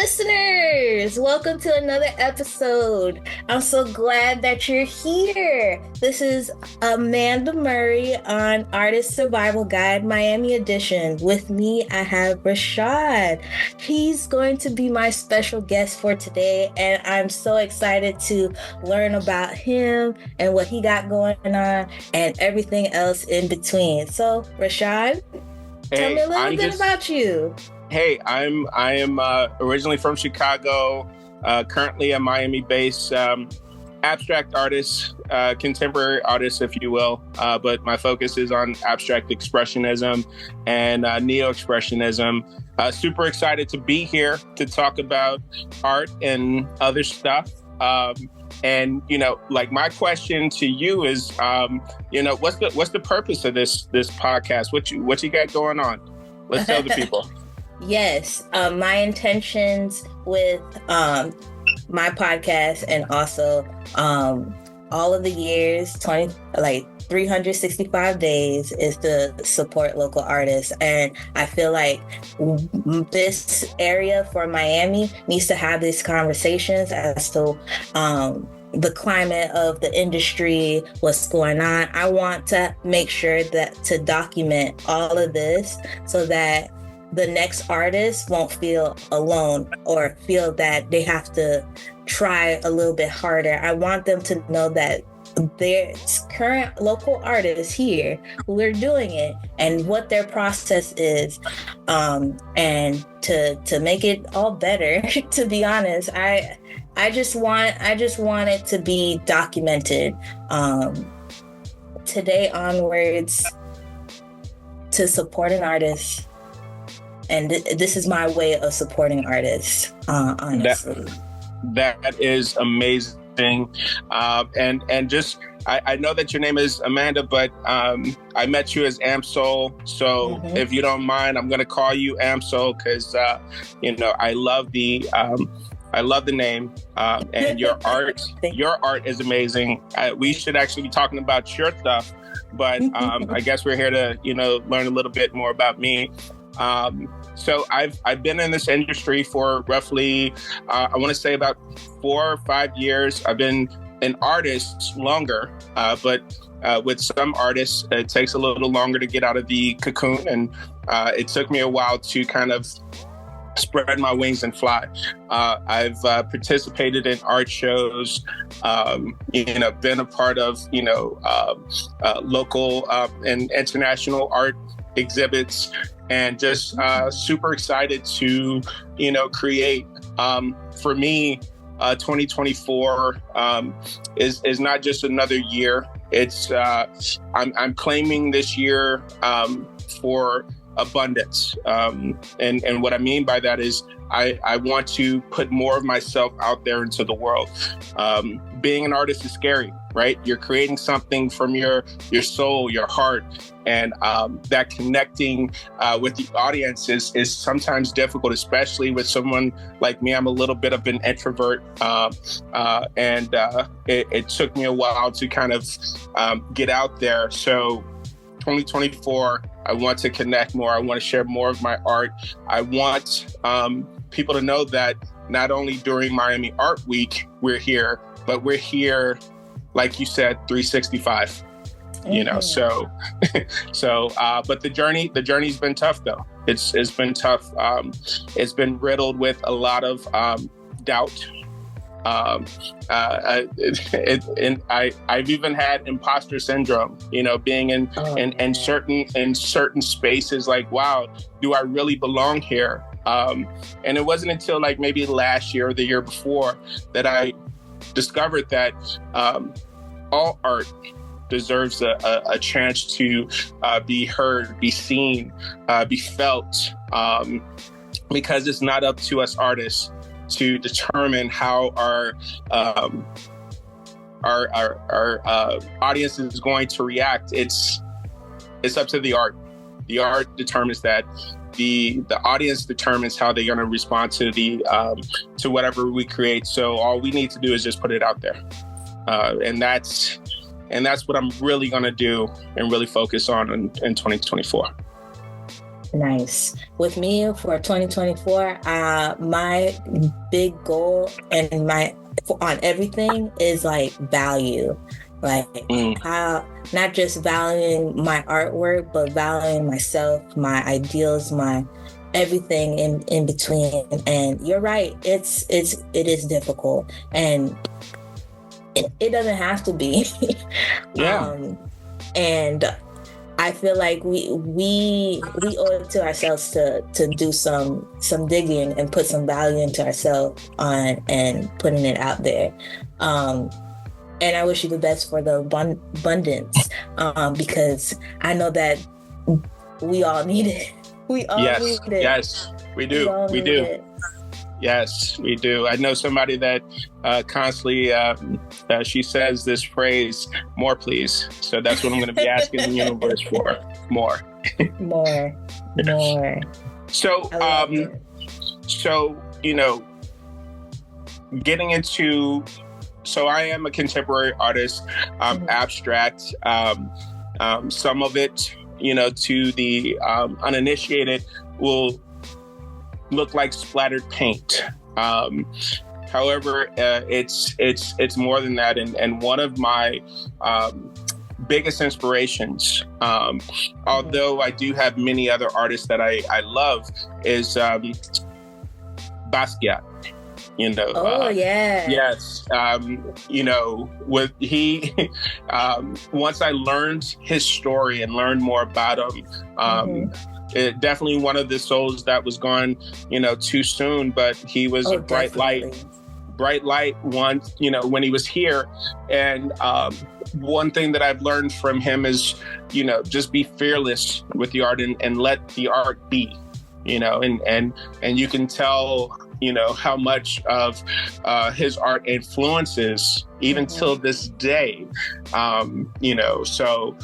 listeners, welcome to another episode. I'm so glad that you're here. This is Amanda Murray on Artist Survival Guide Miami Edition. With me, I have Rashaad. He's going to be my special guest for today, and I'm so excited to learn about him and what he got going on and everything else in between. So, Rashaad, tell me a little bit about you. Hey, I am originally from Chicago, currently a Miami-based abstract artist, contemporary artist, if you will. But my focus is on abstract expressionism and neo-expressionism. Super excited to be here to talk about art and other stuff. And like my question to you is, what's the purpose of this podcast? What you got going on? Let's tell the people. Yes, my intentions with my podcast and also all of the years, 365 days is to support local artists. And I feel like this area for Miami needs to have these conversations as to the climate of the industry, what's going on. I want to make sure that to document all of this so that the next artist won't feel alone or feel that they have to try a little bit harder. I want them to know that there's current local artists here who are doing it and what their process is. And to make it all better, to be honest, I just want it to be documented. Today onwards, to support an artist. And this is my way of supporting artists, honestly. That is amazing. And just, I know that your name is Amanda, but I met you as Amsoul. So if you don't mind, I'm going to call you Amsoul because, I love the name and your art. Your art is amazing. We should actually be talking about your stuff, but I guess we're here to, learn a little bit more about me. So I've been in this industry for roughly, I want to say about 4 or 5 years. I've been an artist longer, but with some artists, it takes a little longer to get out of the cocoon. And it took me a while to kind of spread my wings and fly. I've participated in art shows, been a part of, local and international art exhibits, and just super excited to, create. For me, 2024 is not just another year. It's I'm claiming this year for abundance. And what I mean by that is I want to put more of myself out there into the world. Being an artist is scary, right? You're creating something from your soul, your heart, and that connecting with the audience is sometimes difficult, especially with someone like me. I'm a little bit of an introvert, and it took me a while to kind of get out there. So 2024, I want to connect more. I want to share more of my art. I want people to know that not only during Miami Art Week, we're here, but we're here, like you said, 365, but the journey's been tough though. It's been tough. It's been riddled with a lot of doubt. I've even had imposter syndrome, being in certain spaces, like, wow, do I really belong here? And it wasn't until like maybe last year or the year before that I discovered that all art deserves a chance to be heard, be seen, be felt, because it's not up to us artists to determine how our audience is going to react. It's up to the art. The art determines that. The audience determines how they're going to respond to to whatever we create. So all we need to do is just put it out there, and that's what I'm really going to do and really focus on in 2024. Nice. With me for 2024, my big goal and on everything is like value. Like how not just valuing my artwork, but valuing myself, my ideals, my everything in between. And you're right, it is difficult, and it doesn't have to be. Yeah. And I feel like we owe it to ourselves to do some digging and put some value into ourselves on and putting it out there. And I wish you the best for the abundance, because I know that we all need it. We all need it. Yes, we do. We do. It. Yes, we do. I know somebody that constantly, she says this phrase, more please. So that's what I'm going to be asking the universe for. More. More. So, getting into, so I am a contemporary artist, abstract, some of it, to the uninitiated will look like splattered paint. However, it's more than that. And one of my biggest inspirations, although I do have many other artists that I love, is Basquiat. Yes. With he, once I learned his story and learned more about him, it definitely one of the souls that was gone, too soon, but he was a bright light once, when he was here. And one thing that I've learned from him is, just be fearless with the art and let the art be, and you can tell, how much of his art influences even till this day. So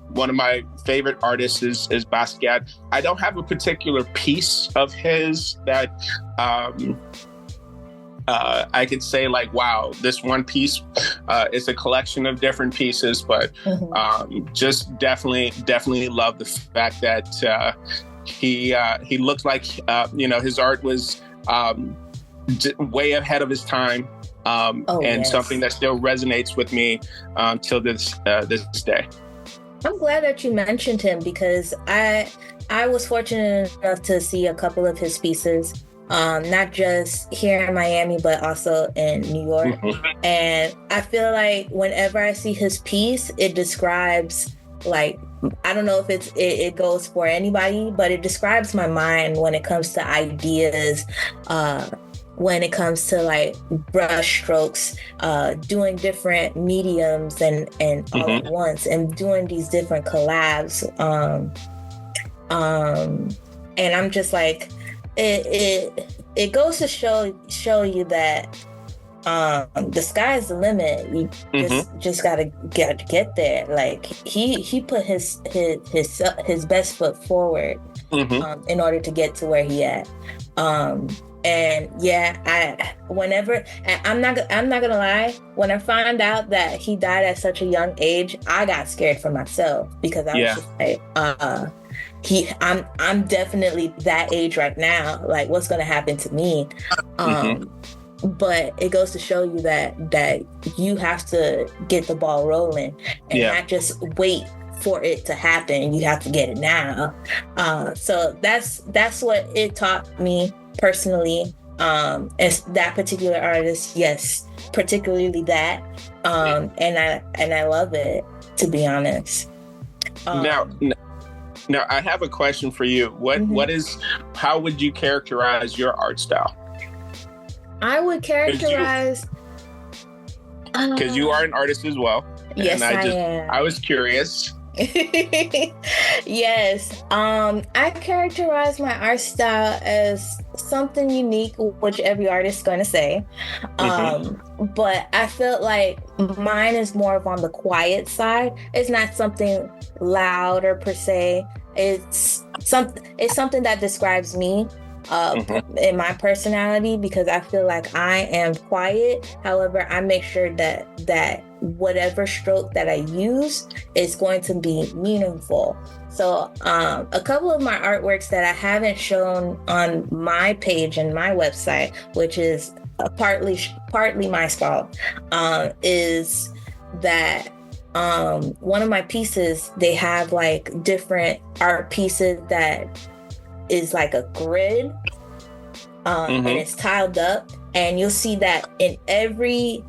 one of my favorite artists is Basquiat. I don't have a particular piece of his that I could say like, wow, this one piece is a collection of different pieces, but just definitely love the fact that he looked like, his art was way ahead of his time, something that still resonates with me till this day. I'm glad that you mentioned him, because I was fortunate enough to see a couple of his pieces, not just here in Miami, but also in New York. And I feel like whenever I see his piece, it describes, like, I don't know if it goes for anybody, but it describes my mind when it comes to ideas, when it comes to like brush strokes, doing different mediums and all at once, and doing these different collabs. And I'm just like, it goes to show you that the sky's the limit. You just gotta get there. Like he put his best foot forward in order to get to where he at. And yeah, I'm not gonna lie, when I found out that he died at such a young age, I got scared for myself, because I was just like, I'm definitely that age right now. Like, what's gonna happen to me? But it goes to show you that you have to get the ball rolling and not just wait for it to happen. You have to get it now. So that's what it taught me personally. As that particular artist, yes, particularly that. And I love it, to be honest. Now I have a question for you. How would you characterize your art style? I would characterize, because you are an artist as well. Yes, I am. I was curious. Yes. I characterize my art style as something unique, which every artist is going to say. But I feel like mine is more of on the quiet side. It's not something loud or per se. It's something that describes me. In my personality, because I feel like I am quiet. However, I make sure that whatever stroke that I use is going to be meaningful. So a couple of my artworks that I haven't shown on my page and my website, which is partly my fault, is that one of my pieces, they have like different art pieces that is like a grid, and it's tiled up, and you'll see that in every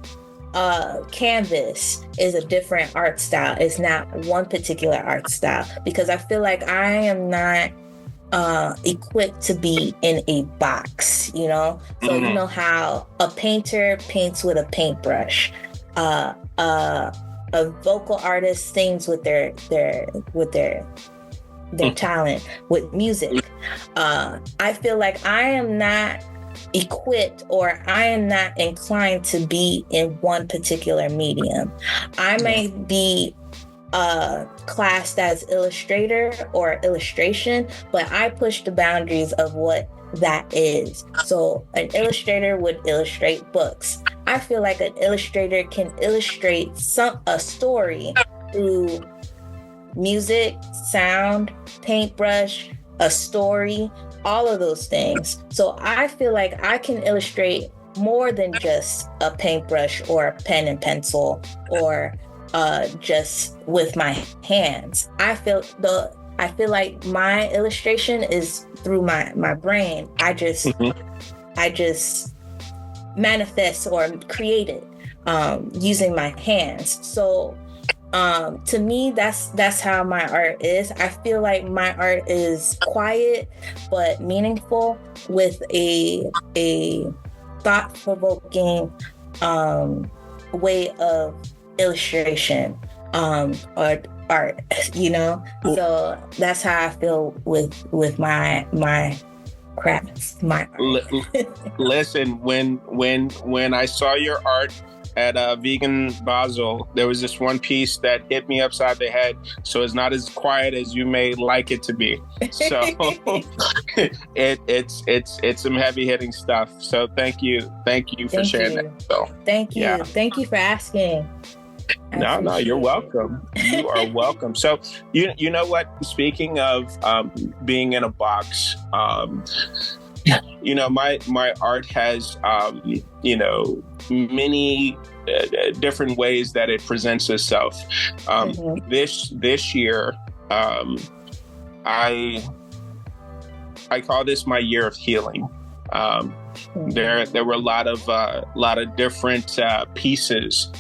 canvas is a different art style. It's not one particular art style, because I feel like I am not equipped to be in a box, you know? So you know how a painter paints with a paintbrush, a vocal artist sings with their talent, with music. I feel like I am not equipped, or I am not inclined to be in one particular medium. I may be classed as illustrator or illustration, but I push the boundaries of what that is. So an illustrator would illustrate books. I feel like an illustrator can illustrate a story through music, sound, paintbrush, a story, all of those things. So I feel like I can illustrate more than just a paintbrush or a pen and pencil, or just with my hands. I feel like my illustration is through my brain. I just manifest or create it using my hands. So to me, that's how my art is. I feel like my art is quiet but meaningful, with a thought-provoking way of illustration or art, you know. So that's how I feel with my crafts, my art. Listen, when I saw your art at Vegan Basel, there was this one piece that hit me upside the head. So it's not as quiet as you may like it to be. So it's some heavy hitting stuff. So thank you for sharing that. So thank you for asking. No, you're welcome. You are welcome. So you know what? Speaking of being in a box, you know, my art has many different ways that it presents itself. This year, I call this my year of healing. There were a lot of different pieces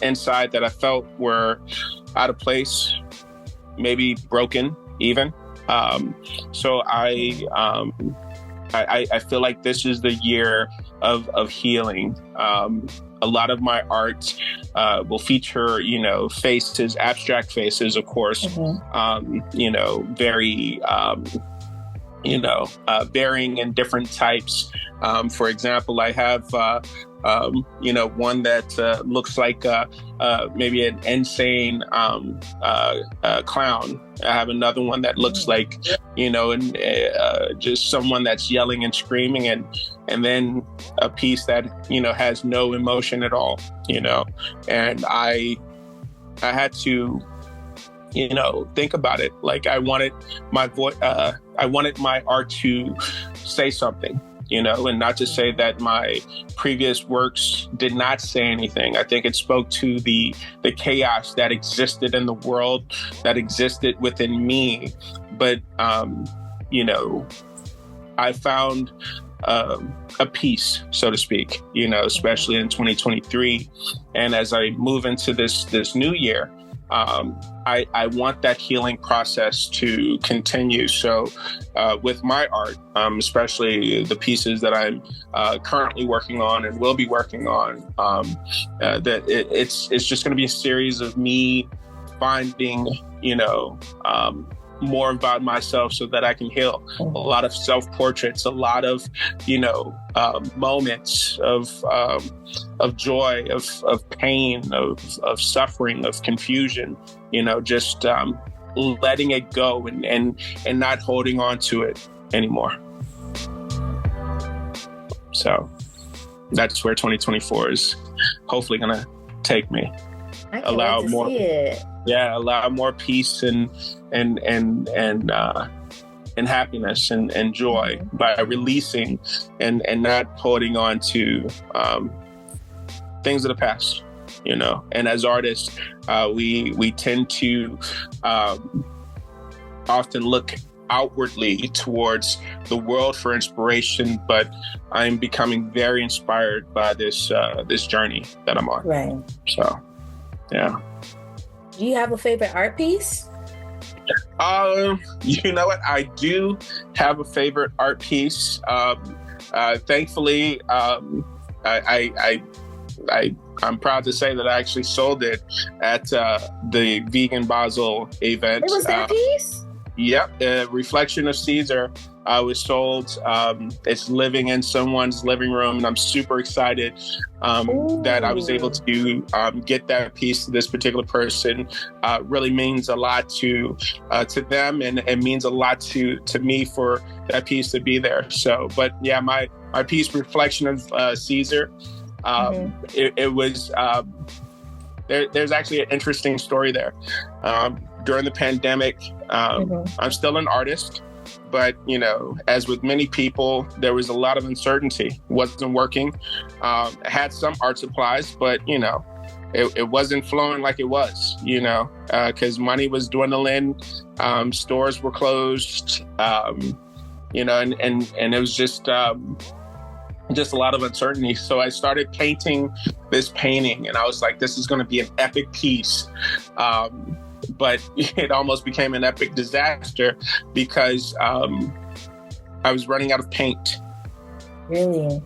inside that I felt were out of place, maybe broken even. So I feel like this is the year of healing. A lot of my art will feature, faces, abstract faces, of course, very, varying in different types. For example, I have, one that looks like maybe an insane clown. I have another one that looks like, just someone that's yelling and screaming, and then a piece that, has no emotion at all, and I had to, think about it. Like I wanted my voice, I wanted my art to say something, and not to say that my previous works did not say anything. I think it spoke to the chaos that existed in the world, that existed within me. But, I found a peace, so to speak, especially in 2023. And as I move into this new year, I want that healing process to continue. So with my art, especially the pieces that I'm currently working on and will be working on, that it's just going to be a series of me finding, more about myself so that I can heal. A lot of self-portraits, a lot of, moments of joy, of pain, of suffering, of confusion, just letting it go and not holding on to it anymore. So that's where 2024 is hopefully going to take me. I can't wait to see it. Yeah, allow more peace and happiness and joy by releasing and not holding on to things of the past, you know. And as artists, we tend to often look outwardly towards the world for inspiration, but I'm becoming very inspired by this journey that I'm on. Right. So, yeah. Do you have a favorite art piece? You know what? I do have a favorite art piece. Thankfully, I'm proud to say that I actually sold it at the Vegan Basel event. It was that piece? Yep, Reflection of Caesar was sold. It's living in someone's living room, and I'm super excited that I was able to get that piece to this particular person. Really means a lot to them, and it means a lot to me for that piece to be there. So, but yeah, my piece, Reflection of Caesar, it was. There's actually an interesting story there. During the pandemic, I'm still an artist, but, you know, as with many people, there was a lot of uncertainty. Wasn't working. Had some art supplies, but, you know, it wasn't flowing like it was, you know, because money was dwindling, stores were closed, you know, and it was just a lot of uncertainty. So I started painting this painting, and I was like, this is going to be an epic piece. But it almost became an epic disaster because I was running out of paint. Really?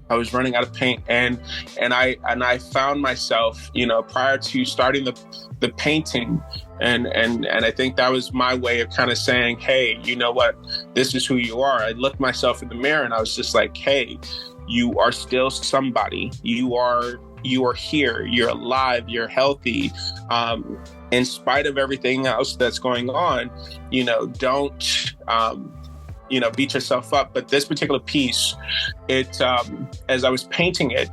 I was running out of paint, and I found myself, you know, prior to starting the painting, and I think that was my way of kind of saying, hey, you know what, this is who you are. I looked myself in the mirror, and I was just like, hey, you are still somebody. You are here. You're alive. You're healthy. In spite of everything else that's going on, you know, don't, you know, beat yourself up. But this particular piece, it, as I was painting it,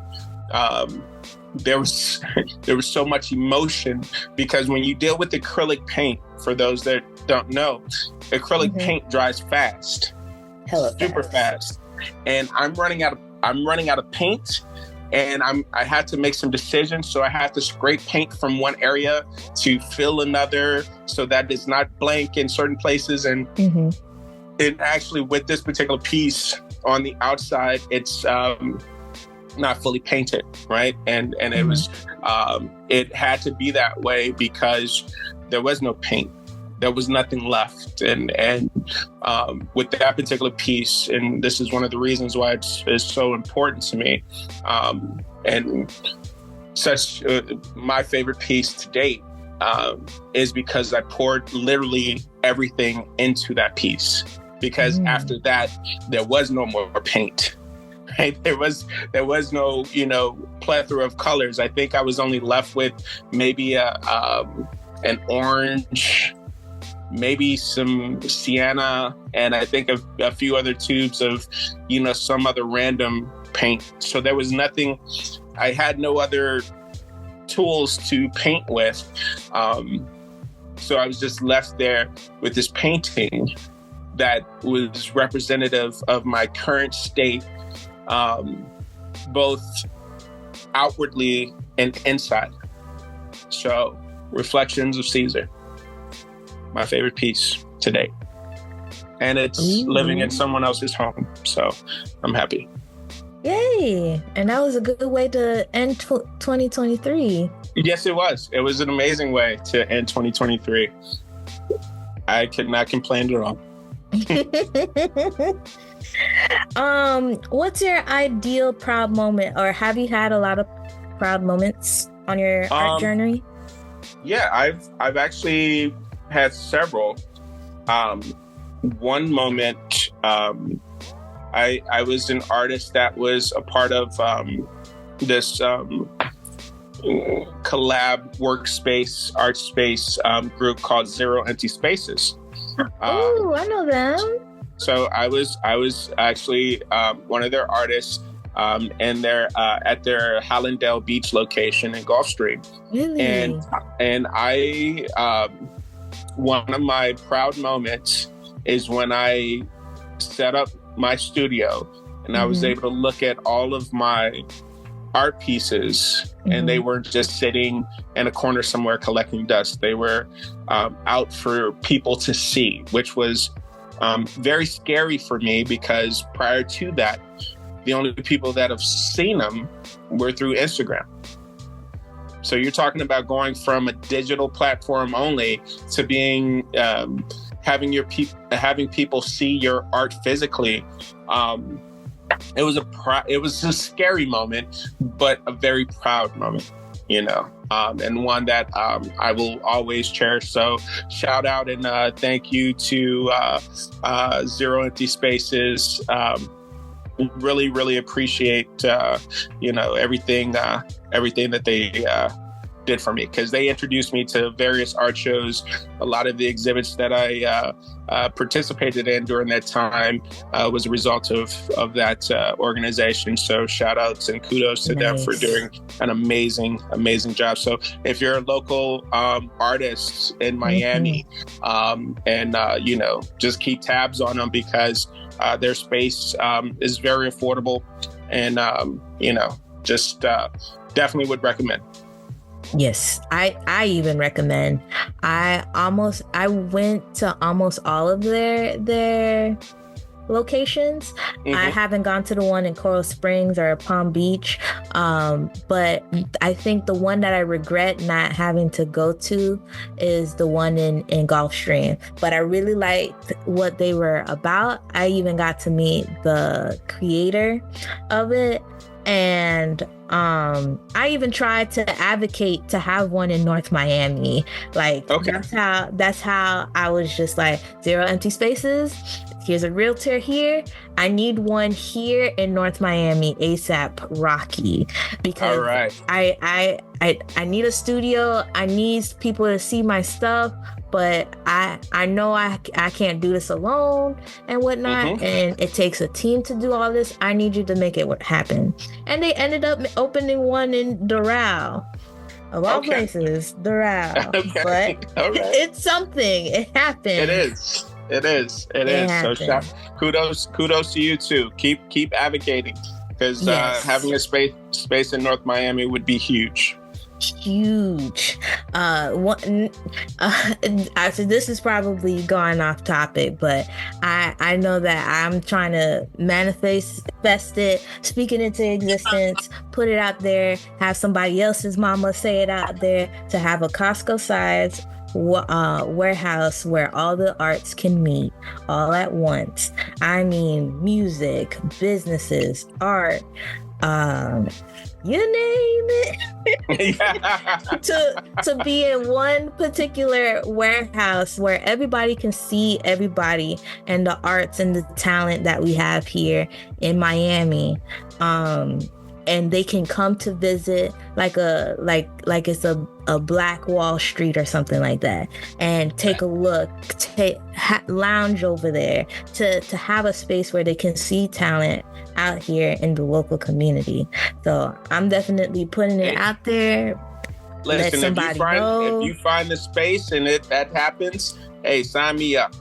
there was so much emotion, because when you deal with acrylic paint, for those that don't know, acrylic paint dries fast, super fast. And I'm running out of paint. And I had to make some decisions. So I had to scrape paint from one area to fill another so that it's not blank in certain places. And it actually, with this particular piece on the outside, it's not fully painted, right? And it was, it had to be that way because there was no paint. There was nothing left. And with that particular piece, and this is one of the reasons why it's so important to me, and such my favorite piece to date, is because I poured literally everything into that piece. Because after that, there was no more paint. Right? There was no, you know, plethora of colors. I think I was only left with maybe an orange, maybe some sienna, and I think a few other tubes of, you know, some other random paint. So there was nothing, I had no other tools to paint with. So I was just left there with this painting that was representative of my current state, both outwardly and inside. So, Reflections of Caesar, my favorite piece to date. And it's living in someone else's home. So I'm happy. Yay. And that was a good way to end 2023. Yes, it was. It was an amazing way to end 2023. I could not complain at all. What's your ideal proud moment, or have you had a lot of proud moments on your art journey? Yeah, I've actually had several. One moment, I was an artist that was a part of this collab workspace, art space group called Zero Empty Spaces. Oh, I know them. So I was actually one of their artists. and they're at their Hallandale Beach location in Gulfstream. Really? And I one of my proud moments is when I set up my studio and I was able to look at all of my art pieces, and they weren't just sitting in a corner somewhere collecting dust. They were out for people to see, which was very scary for me, because prior to that, the only people that have seen them were through Instagram. So you're talking about going from a digital platform only to being having people see your art physically. It was a scary moment, but a very proud moment, and one that I will always cherish. So shout out and thank you to Zero Empty Spaces. Really, really appreciate everything that they did for me, because they introduced me to various art shows. A lot of the exhibits that I participated in during that time was a result of that organization. So shout outs and kudos to them for doing an amazing job. So if you're a local artist in Miami, just keep tabs on them, because their space is very affordable, and definitely would recommend. Yes, I even recommend. I went to almost all of their locations. I haven't gone to the one in Coral Springs or Palm Beach, but I think the one that I regret not having to go to is the one in Gulfstream. But I really liked what they were about. I even got to meet the creator of it, and I even tried to advocate to have one in North Miami. That's how I was just like, Zero Empty Spaces, here's a realtor here, I need one here in North Miami ASAP, Rocky, because I need a studio. I need people to see my stuff, but I know I can't do this alone and whatnot, and it takes a team to do all this. I need you to make it happen. And they ended up opening one in Doral, of all places, Doral. But it's something. It happened. It is. So kudos to you too. Keep advocating, because having a space in North Miami would be huge. This is probably going off topic, but I know that I'm trying to manifest it, speak it into existence, put it out there, have somebody else's mama say it out there, to have a Costco size warehouse where all the arts can meet all at once. I mean, music, businesses, art, you name it. to be in one particular warehouse where everybody can see everybody and the arts and the talent that we have here in Miami, and they can come to visit like it's a Black Wall Street or something like that, and take a look, lounge over there, to have a space where they can see talent out here in the local community. So I'm definitely putting it out there. Listen, if you find the space and that happens, hey, sign me up.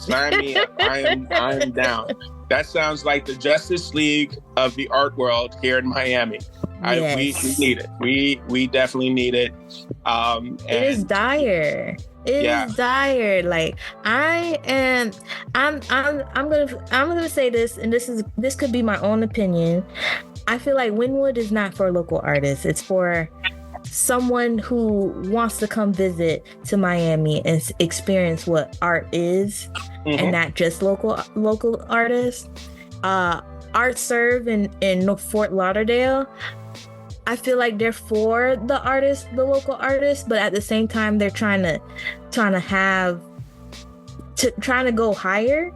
I am down. That sounds like the Justice League of the art world here in Miami. We need it. We definitely need it. It is dire. It is dire. Like I'm gonna say this, and this could be my own opinion. I feel like Wynwood is not for local artists. It's for someone who wants to come visit to Miami and experience what art is, and not just local artists. Art Serve in Fort Lauderdale, I feel like they're for the artists, the local artists, but at the same time they're trying to go higher.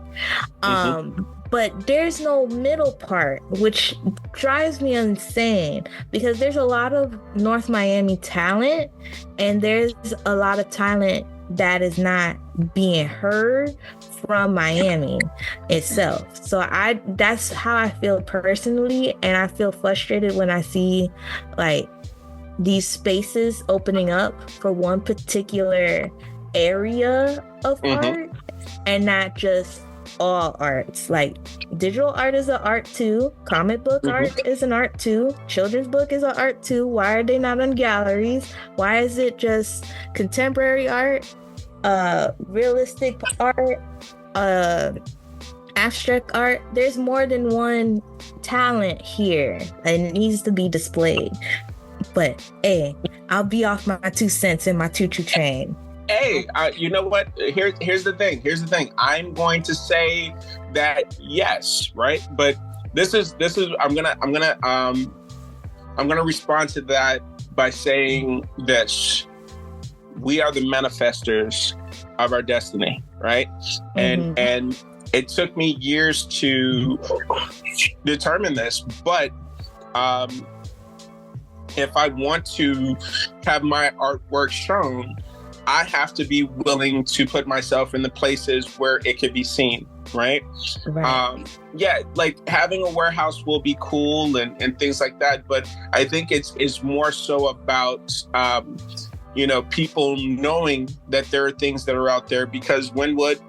But there's no middle part, which drives me insane, because there's a lot of North Miami talent, and there's a lot of talent that is not being heard from Miami itself. So that's how I feel personally, and I feel frustrated when I see like these spaces opening up for one particular area of art and not just all arts. Like digital art is an art too, comic book art is an art too, children's book is an art too. Why are they not on galleries? Why is it just contemporary art, realistic art, abstract art? There's more than one talent here and it needs to be displayed. But hey, I'll be off my 2 cents in my choo-choo train. Hey, you know what? Here's the thing. I'm going to say that yes, right? But this is. I'm gonna respond to that by saying this: we are the manifestors of our destiny, right? And it took me years to determine this, but if I want to have my artwork shown, I have to be willing to put myself in the places where it could be seen, right? Yeah, like having a warehouse will be cool and things like that, but I think it's more so about people knowing that there are things that are out there, because Wynwood,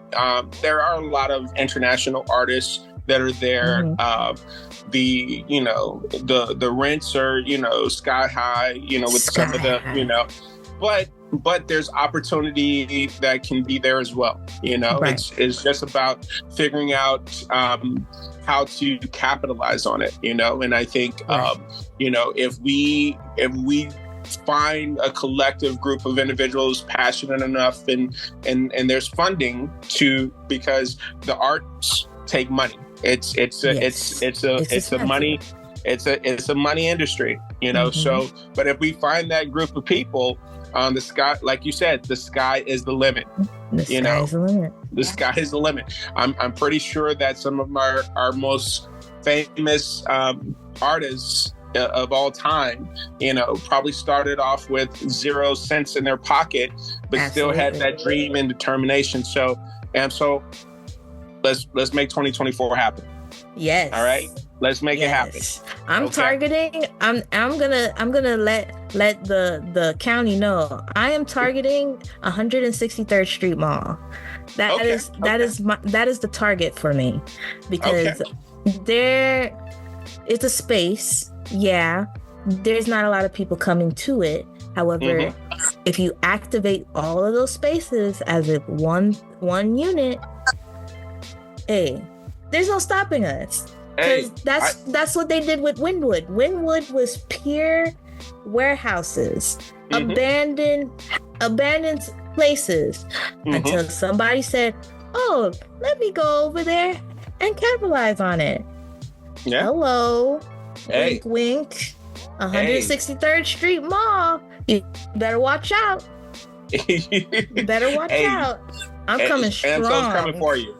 there are a lot of international artists that are there. The rents are sky high, with some of the but there's opportunity that can be there as well. It's just about figuring out how to capitalize on it, and I think if we find a collective group of individuals passionate enough and there's funding because the arts take money. It's a money industry, so, but if we find that group of people, the sky, like you said, the sky is the limit. The sky is the limit. I'm pretty sure that some of our most famous artists of all time, probably started off with 0 cents in their pocket, but still had that dream and determination. So let's make 2024 happen. Yes. All right. Let's make it happen. I'm targeting. I'm gonna let the county know. I am targeting 163rd Street Mall. That is the target for me, because there is a space. Yeah, there's not a lot of people coming to it. However, if you activate all of those spaces as if one unit, hey, there's no stopping us. Because that's what they did with Wynwood. Wynwood was pure warehouses, abandoned places, until somebody said, "Oh, let me go over there and capitalize on it." Yeah. Hello, wink, wink. 163rd Street Mall. You better watch out. You better watch out. I'm coming strong. Amsoul's coming for you.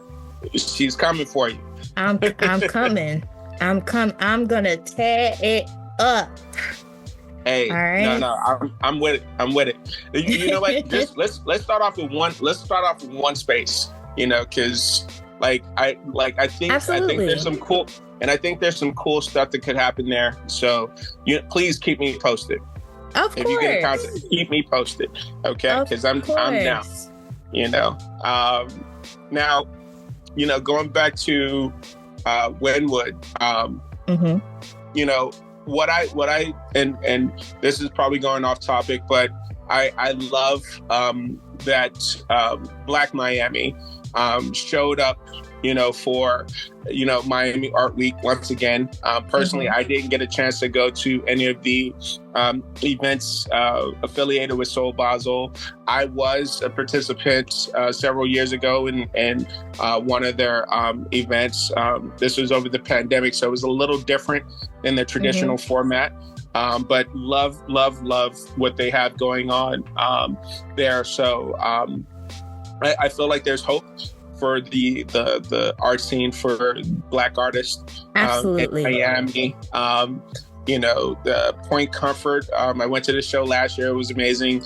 She's coming for you. I'm coming. I'm gonna tear it up. Hey, all right? No, I'm with it. You know what? Just let's start off with one. Let's start off with one space. Because I think there's some cool, and I think there's some cool stuff that could happen there. So please keep me posted. Of course. If you get in contact, keep me posted. Okay, because I'm down. Now. Going back to Wynwood, what I and this is probably going off topic, but I love that Black Miami showed up, for Miami Art Week once again. Personally, I didn't get a chance to go to any of the events affiliated with Soul Basel. I was a participant several years ago in one of their events. This was over the pandemic, so it was a little different than the traditional format. But love what they have going on there. So I feel like there's hope for the art scene for Black artists. Absolutely. In Miami. The Point Comfort. I went to the show last year. It was amazing.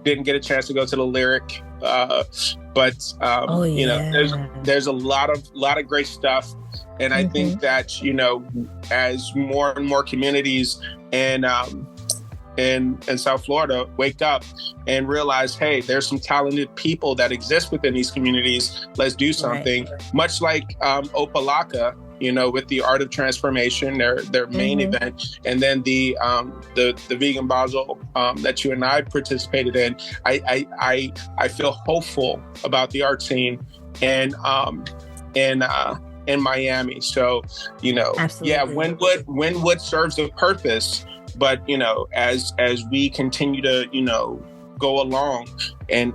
didn't get a chance to go to the Lyric, but you know, there's a lot of great stuff, and I think that, you know, as more and more communities and in South Florida wake up and realize, hey, there's some talented people that exist within these communities. Let's do something. Right. Much like Opalaka, you know, with the Art of Transformation, their main event, and then the vegan basil that you and I participated in. I feel hopeful about the art scene in Miami. So, you know, absolutely. Yeah, Wynwood serves a purpose. But, you know, as we continue to, you know, go along and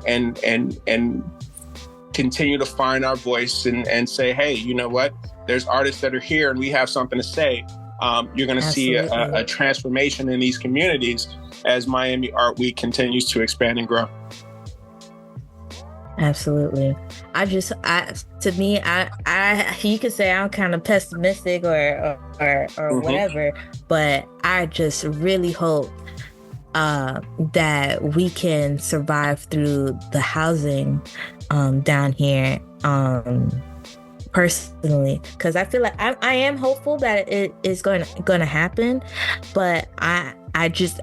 continue to find our voice and say, hey, you know what, there's artists that are here and we have something to say. You're going to see a transformation in these communities as Miami Art Week continues to expand and grow. Absolutely. To me, you could say I'm kind of pessimistic or whatever, but I just really hope that we can survive through the housing down here personally, because I feel like I am hopeful that it is going to happen, but I guess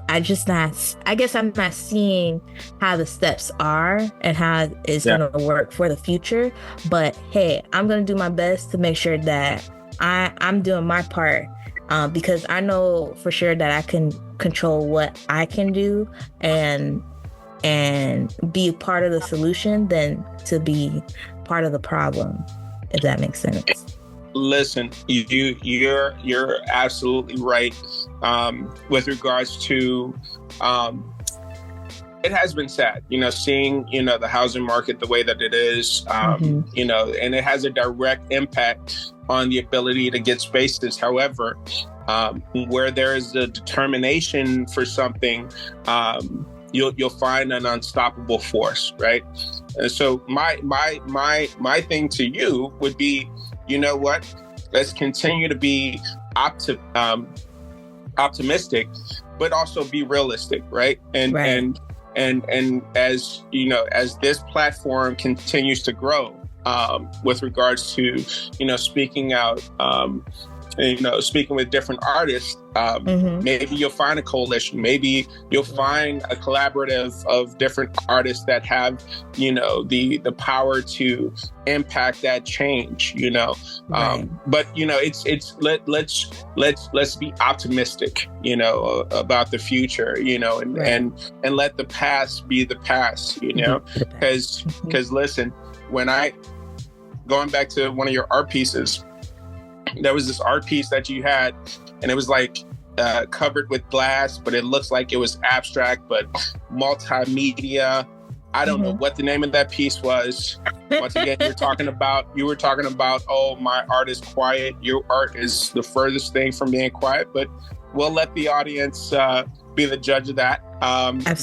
I'm not seeing how the steps are and how it's going to work for the future. But hey, I'm going to do my best to make sure that I'm doing my part, because I know for sure that I can control what I can do and be part of the solution than to be part of the problem, if that makes sense. Listen, you're absolutely right. With regards to, it has been sad, you know, seeing, you know, the housing market the way that it is, you know, and it has a direct impact on the ability to get spaces. However, where there is a determination for something, you'll find an unstoppable force, right? And so my thing to you would be, you know what? Let's continue to be optimistic, but also be realistic, right? And as you know, as this platform continues to grow, with regards to, you know, speaking out, you know, speaking with different artists, maybe you'll find a coalition, maybe you'll find a collaborative of different artists that have, you know, the power to impact that change, you know. But, you know, let's be optimistic, you know, about the future, you know, and let the past be the past, you know, because listen, when going back to one of your art pieces, there was this art piece that you had, and it was like covered with glass, but it looks like it was abstract, but multimedia. I don't know what the name of that piece was. Once again, you were talking about, oh, my art is quiet. Your art is the furthest thing from being quiet, but we'll let the audience be the judge of that.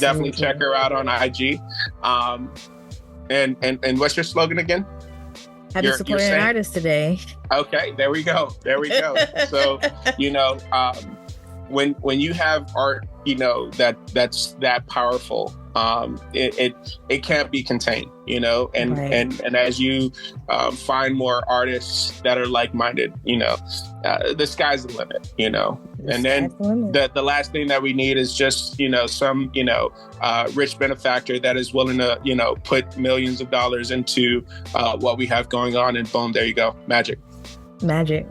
Definitely check her out on IG. And what's your slogan again? I've been supporting an artist today. Okay, there we go. So, you know, when you have art, you know, that's that powerful, it can't be contained, you know, and as you find more artists that are like-minded, you know, the sky's the limit, you know. And then the last thing that we need is just, you know, some, you know, rich benefactor that is willing to, you know, put millions of dollars into what we have going on, and boom, there you go. Magic. Magic.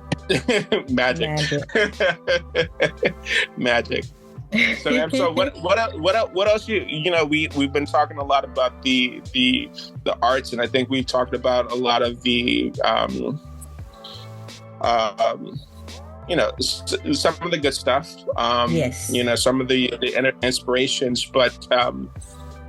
So what else you know, we've been talking a lot about the arts, and I think we've talked about a lot of the you know, some of the good stuff, you know, some of the inspirations, but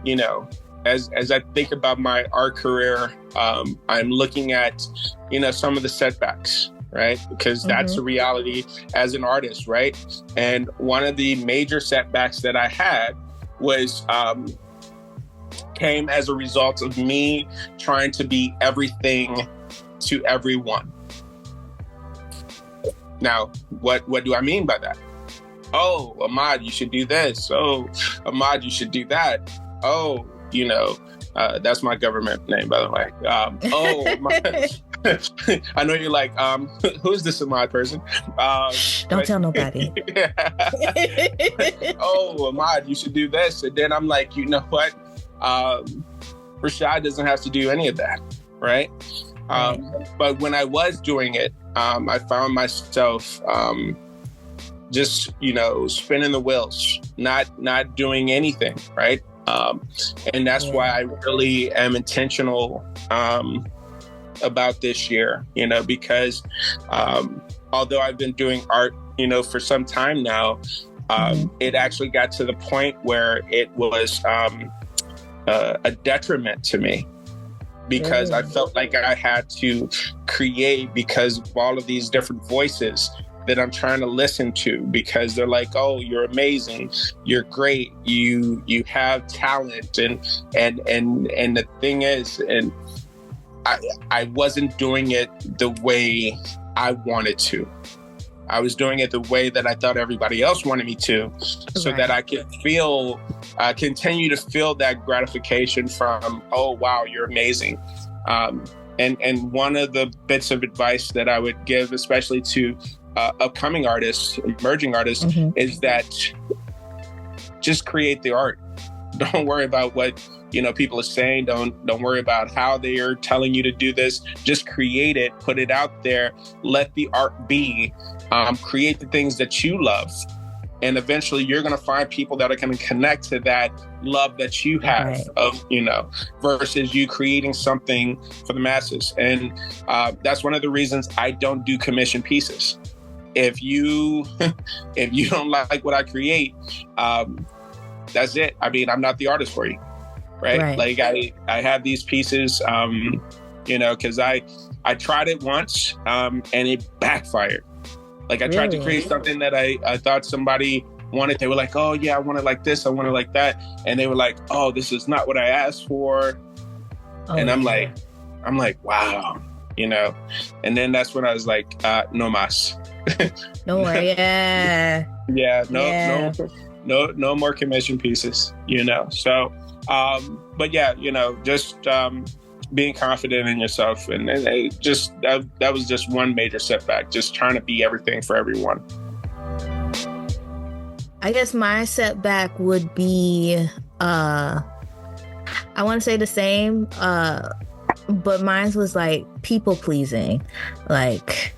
you know, as I think about my art career, I'm looking at, you know, some of the setbacks, right? Because that's a reality as an artist, right? And one of the major setbacks that I had was came as a result of me trying to be everything to everyone. Now, what do I mean by that? Oh, Ahmad, you should do this. Oh, Ahmad, you should do that. Oh, that's my government name, by the way. I know you're like, who's this Ahmad person? Don't tell nobody. Oh, Ahmad, you should do this. And then I'm like, you know what? Rashaad doesn't have to do any of that, right? But when I was doing it, I found myself just, spinning the wheels, not doing anything, right? And that's why I really am intentional about this year, because although I've been doing art, for some time now, it actually got to the point where it was a detriment to me, because I felt like I had to create because of all of these different voices that I'm trying to listen to, because they're like, oh, you're amazing, you're great, you have talent, and the thing is, and I wasn't doing it the way I wanted to. I was doing it the way that I thought everybody else wanted me to, so that I could continue to feel that gratification from, oh, wow, you're amazing. And one of the bits of advice that I would give, especially to upcoming artists, emerging artists, is that just create the art. Don't worry about what people are saying. Don't worry about how they are telling you to do this. Just create it, put it out there, let the art be. Create the things that you love, and eventually you're going to find people that are going to connect to that love that you have, versus you creating something for the masses. And that's one of the reasons I don't do commission pieces. If you don't like what I create, that's it. I mean, I'm not the artist for you, right? Like I have these pieces, because I tried it once and it backfired. Like I tried to create something that I thought somebody wanted. They were like, oh yeah, I want it like this, I want it like that. And they were like, oh, this is not what I asked for. And I'm like, wow, and then that's when I was like, no mas. No more, no more commission pieces, So, but yeah, just being confident in yourself, and it just that was just one major setback, just trying to be everything for everyone. I guess my setback would be I want to say the same, but mine was like people pleasing, like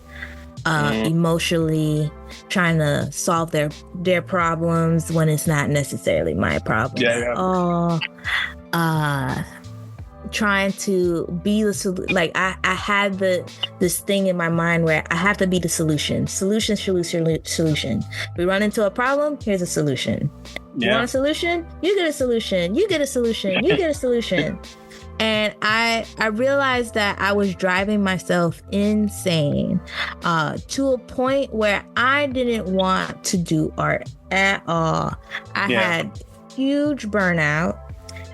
emotionally trying to solve their problems when it's not necessarily my problem. Trying to be the solution. Like I had this thing in my mind where I have to be the solution. We run into a problem, here's a solution. You want a solution? You get a solution. You get a solution. You get a solution. And I realized that I was driving myself insane to a point where I didn't want to do art at all. I had huge burnout.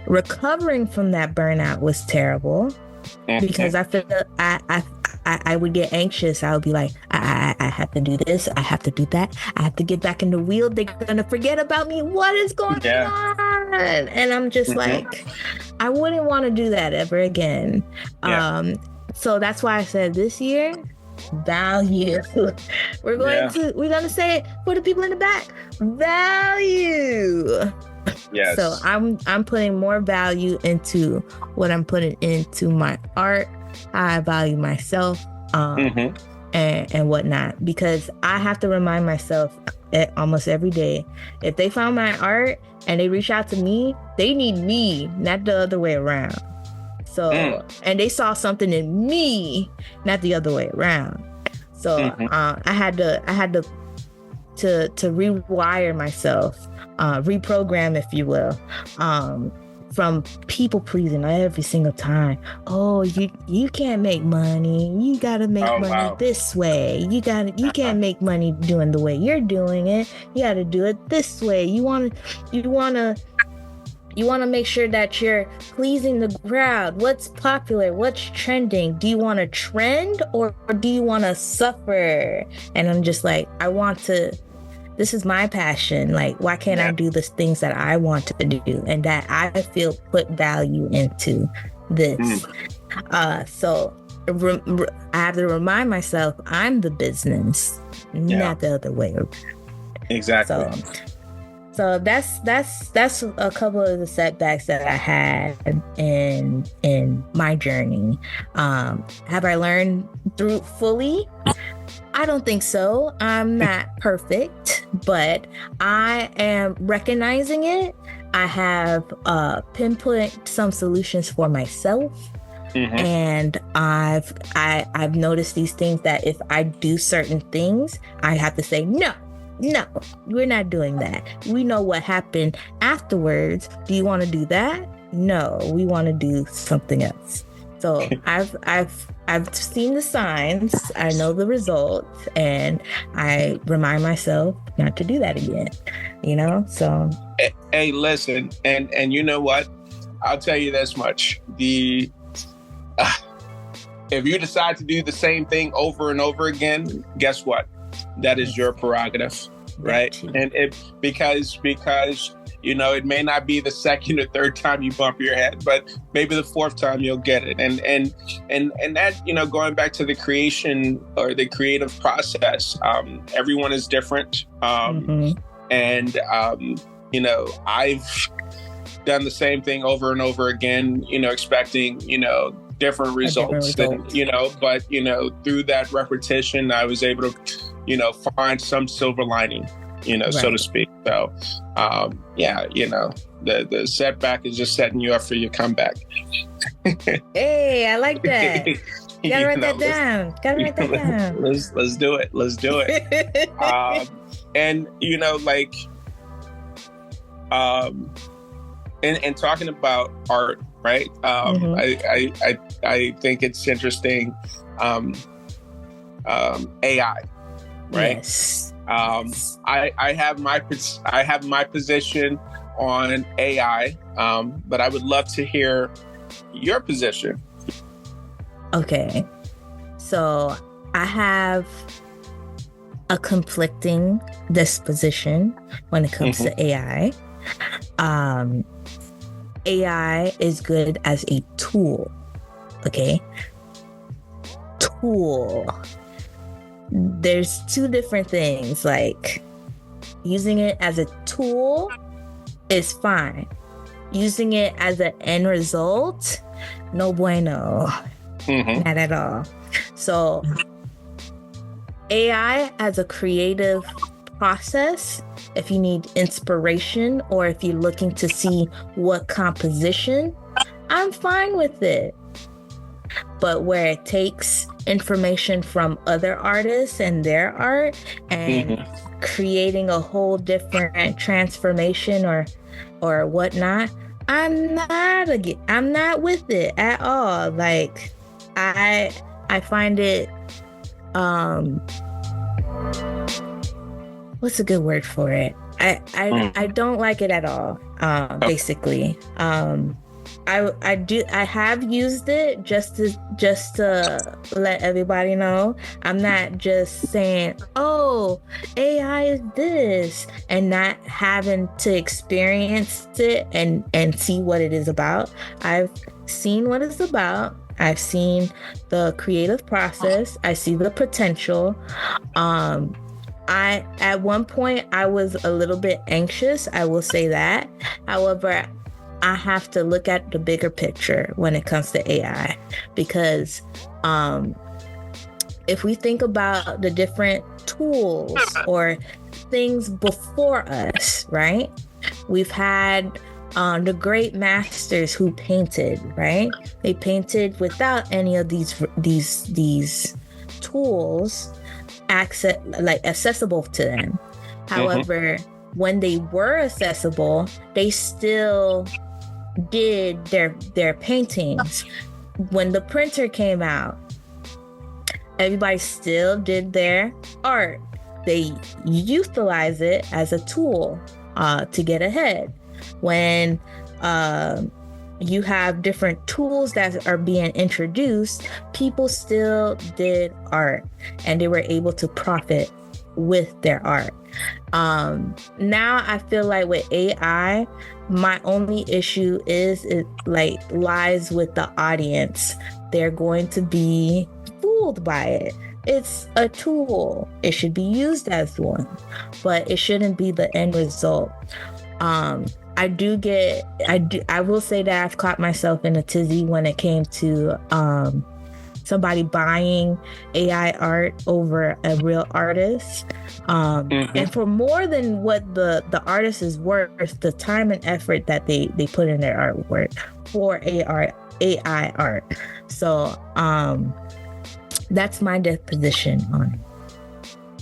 Recovering from that burnout was terrible because I feel I would get anxious. I would be like, I have to do this. I have to do that. I have to get back in the wheel. They're going to forget about me. What is going on? And I'm just like, I wouldn't want to do that ever again. So that's why I said this year, value. We're going to say it for the people in the back. Value. Yes. So I'm putting more value into what I'm putting into my art. I value myself and whatnot, because I have to remind myself almost every day, if they found my art and they reach out to me, they need me, not the other way around. So and they saw something in me, not the other way around. So I had to rewire myself, reprogram, if you will, from people pleasing every single time. Oh, you can't make money. You gotta make money this way. You can't make money doing the way you're doing it. You gotta do it this way. You wanna make sure that you're pleasing the crowd. What's popular? What's trending? Do you want to trend or do you want to suffer? And I'm just like, this this is my passion. Like, why can't I do the things that I want to do and that I feel put value into this? So I have to remind myself I'm the business, not the other way around. Exactly. So that's a couple of the setbacks that I had in my journey. Have I learned through fully? I don't think so. I'm not perfect, but I am recognizing it. I have pinpoint some solutions for myself. And I've noticed these things that if I do certain things, I have to say no, we're not doing that. We know what happened afterwards. Do you want to do that? No, we want to do something else. So I've seen the signs, I know the results, and I remind myself not to do that again. So hey, listen, and you know what? I'll tell you this much. If you decide to do the same thing over and over again, guess what? That is your prerogative, right? And because it may not be the second or third time you bump your head, but maybe the fourth time you'll get it. And that, going back to the creation or the creative process, everyone is different. And I've done the same thing over and over again, expecting, different results. And, but, through that repetition, I was able to, find some silver lining, so to speak. So, the setback is just setting you up for your comeback. Hey, I like that. Gotta write that down. Let's do it. And, and talking about art, right? I think it's interesting. AI, right? Yes. I have my position on AI, but I would love to hear your position. Okay, so I have a conflicting disposition when it comes to AI. AI is good as a tool. Okay, tool. There's two different things. Like, using it as a tool is fine. Using it as an end result, no bueno. Not at all. So AI as a creative process, if you need inspiration or if you're looking to see what composition, I'm fine with it. But where it takes information from other artists and their art and creating a whole different transformation or whatnot, I'm not with it at all. Like, I find it what's a good word for it? I don't like it at all. Basically. I have used it just to let everybody know. I'm not just saying, oh, AI is this, and not having to experience it and see what it is about. I've seen what it's about. I've seen the creative process. I see the potential. At one point I was a little bit anxious, I will say that. However, I have to look at the bigger picture when it comes to AI, because if we think about the different tools or things before us, right? We've had the great masters who painted, right? They painted without any of these tools accessible to them. However, when they were accessible, they still did their paintings. When the printer came out, everybody still did their art. They utilize it as a tool to get ahead. When you have different tools that are being introduced, people still did art and they were able to profit with their art. Now I feel like with AI, my only issue is it like lies with the audience. They're going to be fooled by it. It's a tool. It should be used as one, but it shouldn't be the end result. I will say that I've caught myself in a tizzy when it came to somebody buying AI art over a real artist. And for more than what the artist is worth, the time and effort that they put in their artwork for AI art. So that's my position on it.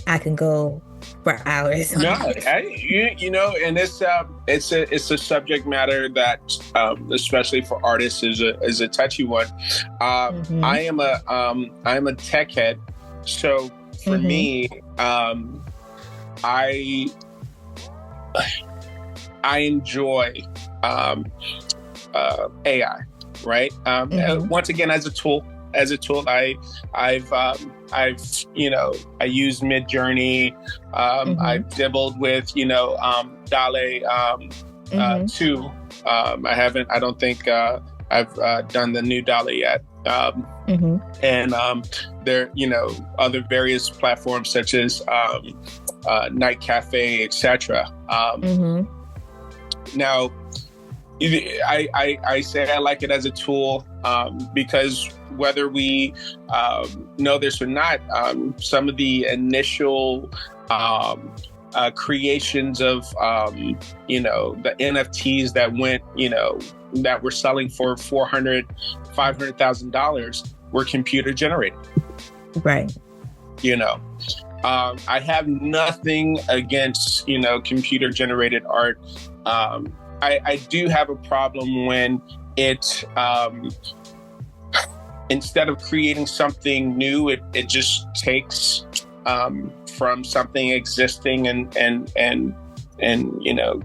I can go for hours. No, and it's a subject matter that, especially for artists, is a touchy one. I am a tech head, so for me, I enjoy AI, right? Once again, as a tool, I use Midjourney. I've dabbled with, DALL-E 2. I don't think I've done the new DALL-E yet. And there, other various platforms such as Night Cafe, etc. Now, I say I like it as a tool because whether we know this or not, some of the initial creations of the NFTs that went, that were selling for $400,000, $500,000 were computer generated. Right. I have nothing against computer generated art. I do have a problem when it instead of creating something new, it just takes from something existing and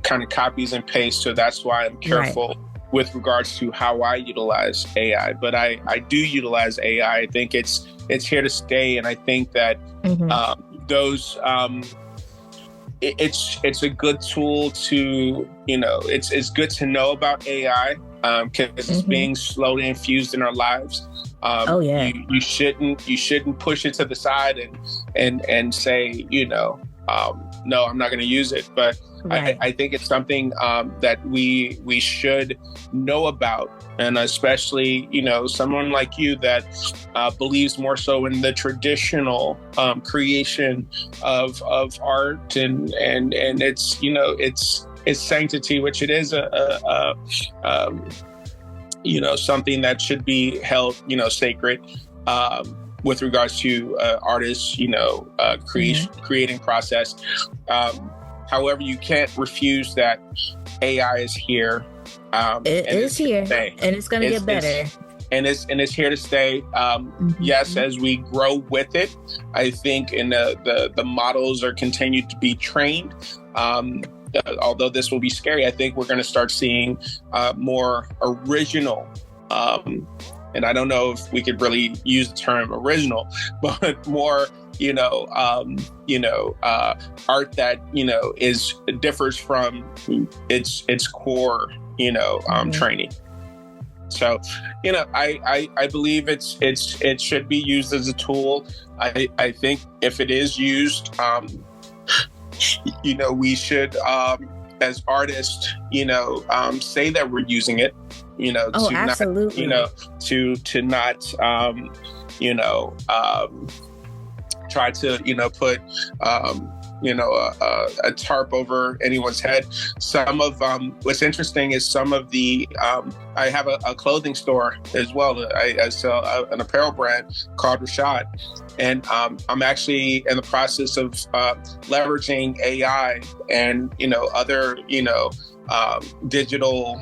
kind of copies and pastes. So that's why I'm careful with regards to how I utilize AI. But I do utilize AI. I think it's here to stay, and I think that those it's a good tool to it's good to know about AI because it's being slowly infused in our lives. You shouldn't push it to the side and say no, I'm not going to use it. But I think it's something that we should know about, and especially someone like you that believes more so in the traditional creation of art and it's its sanctity, which it is something that should be held sacred with regards to artists creating process. However, you can't refuse that AI is here. It is here, and it's going to get better. And it's here to stay. Yes, as we grow with it, I think, and the models are continued to be trained. Although this will be scary, I think we're going to start seeing more original. And I don't know if we could really use the term original, but more art that differs from its core training. So I believe it should be used as a tool. I think if it is used, we should as artists say that we're using it, absolutely. to not try to put a tarp over anyone's head. Some of what's interesting is some of the I have a clothing store as well. I sell an apparel brand called Rashaad, and I'm actually in the process of leveraging AI and other digital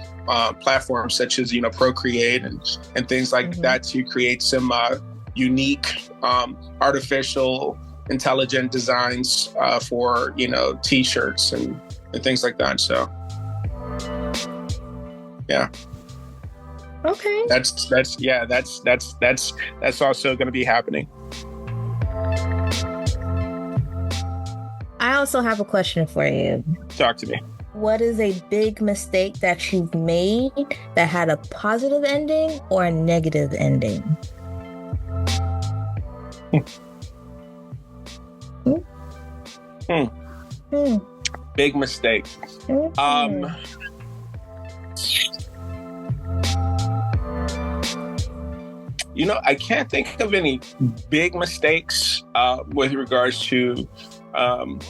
platforms such as Procreate and things like that to create some unique artificial intelligent designs for t-shirts and things like that. So yeah. Okay. That's also going to be happening. also have a question for you. Talk to me. What is a big mistake that you've made that had a positive ending or a negative ending? Big mistake. I can't think of any big mistakes with regards to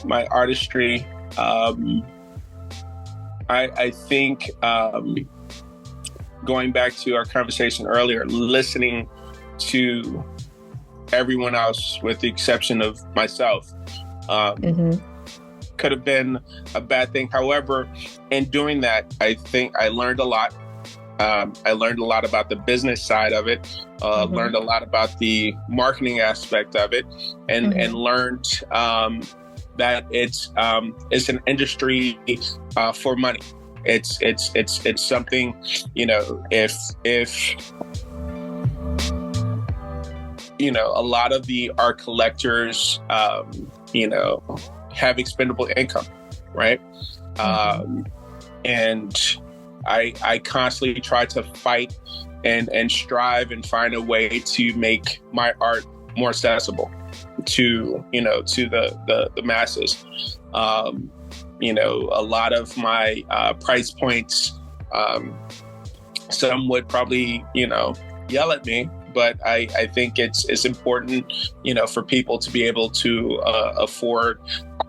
my artistry. I think going back to our conversation earlier, listening to everyone else with the exception of myself could have been a bad thing. However, in doing that, I think I learned a lot. I learned a lot about the business side of it, learned a lot about the marketing aspect of it, and learned that it's an industry for money. It's something, if a lot of the art collectors, have expendable income, right? And I constantly try to fight and strive and find a way to make my art more accessible to the masses. A lot of my price points, some would probably yell at me, but I think it's important for people to be able to afford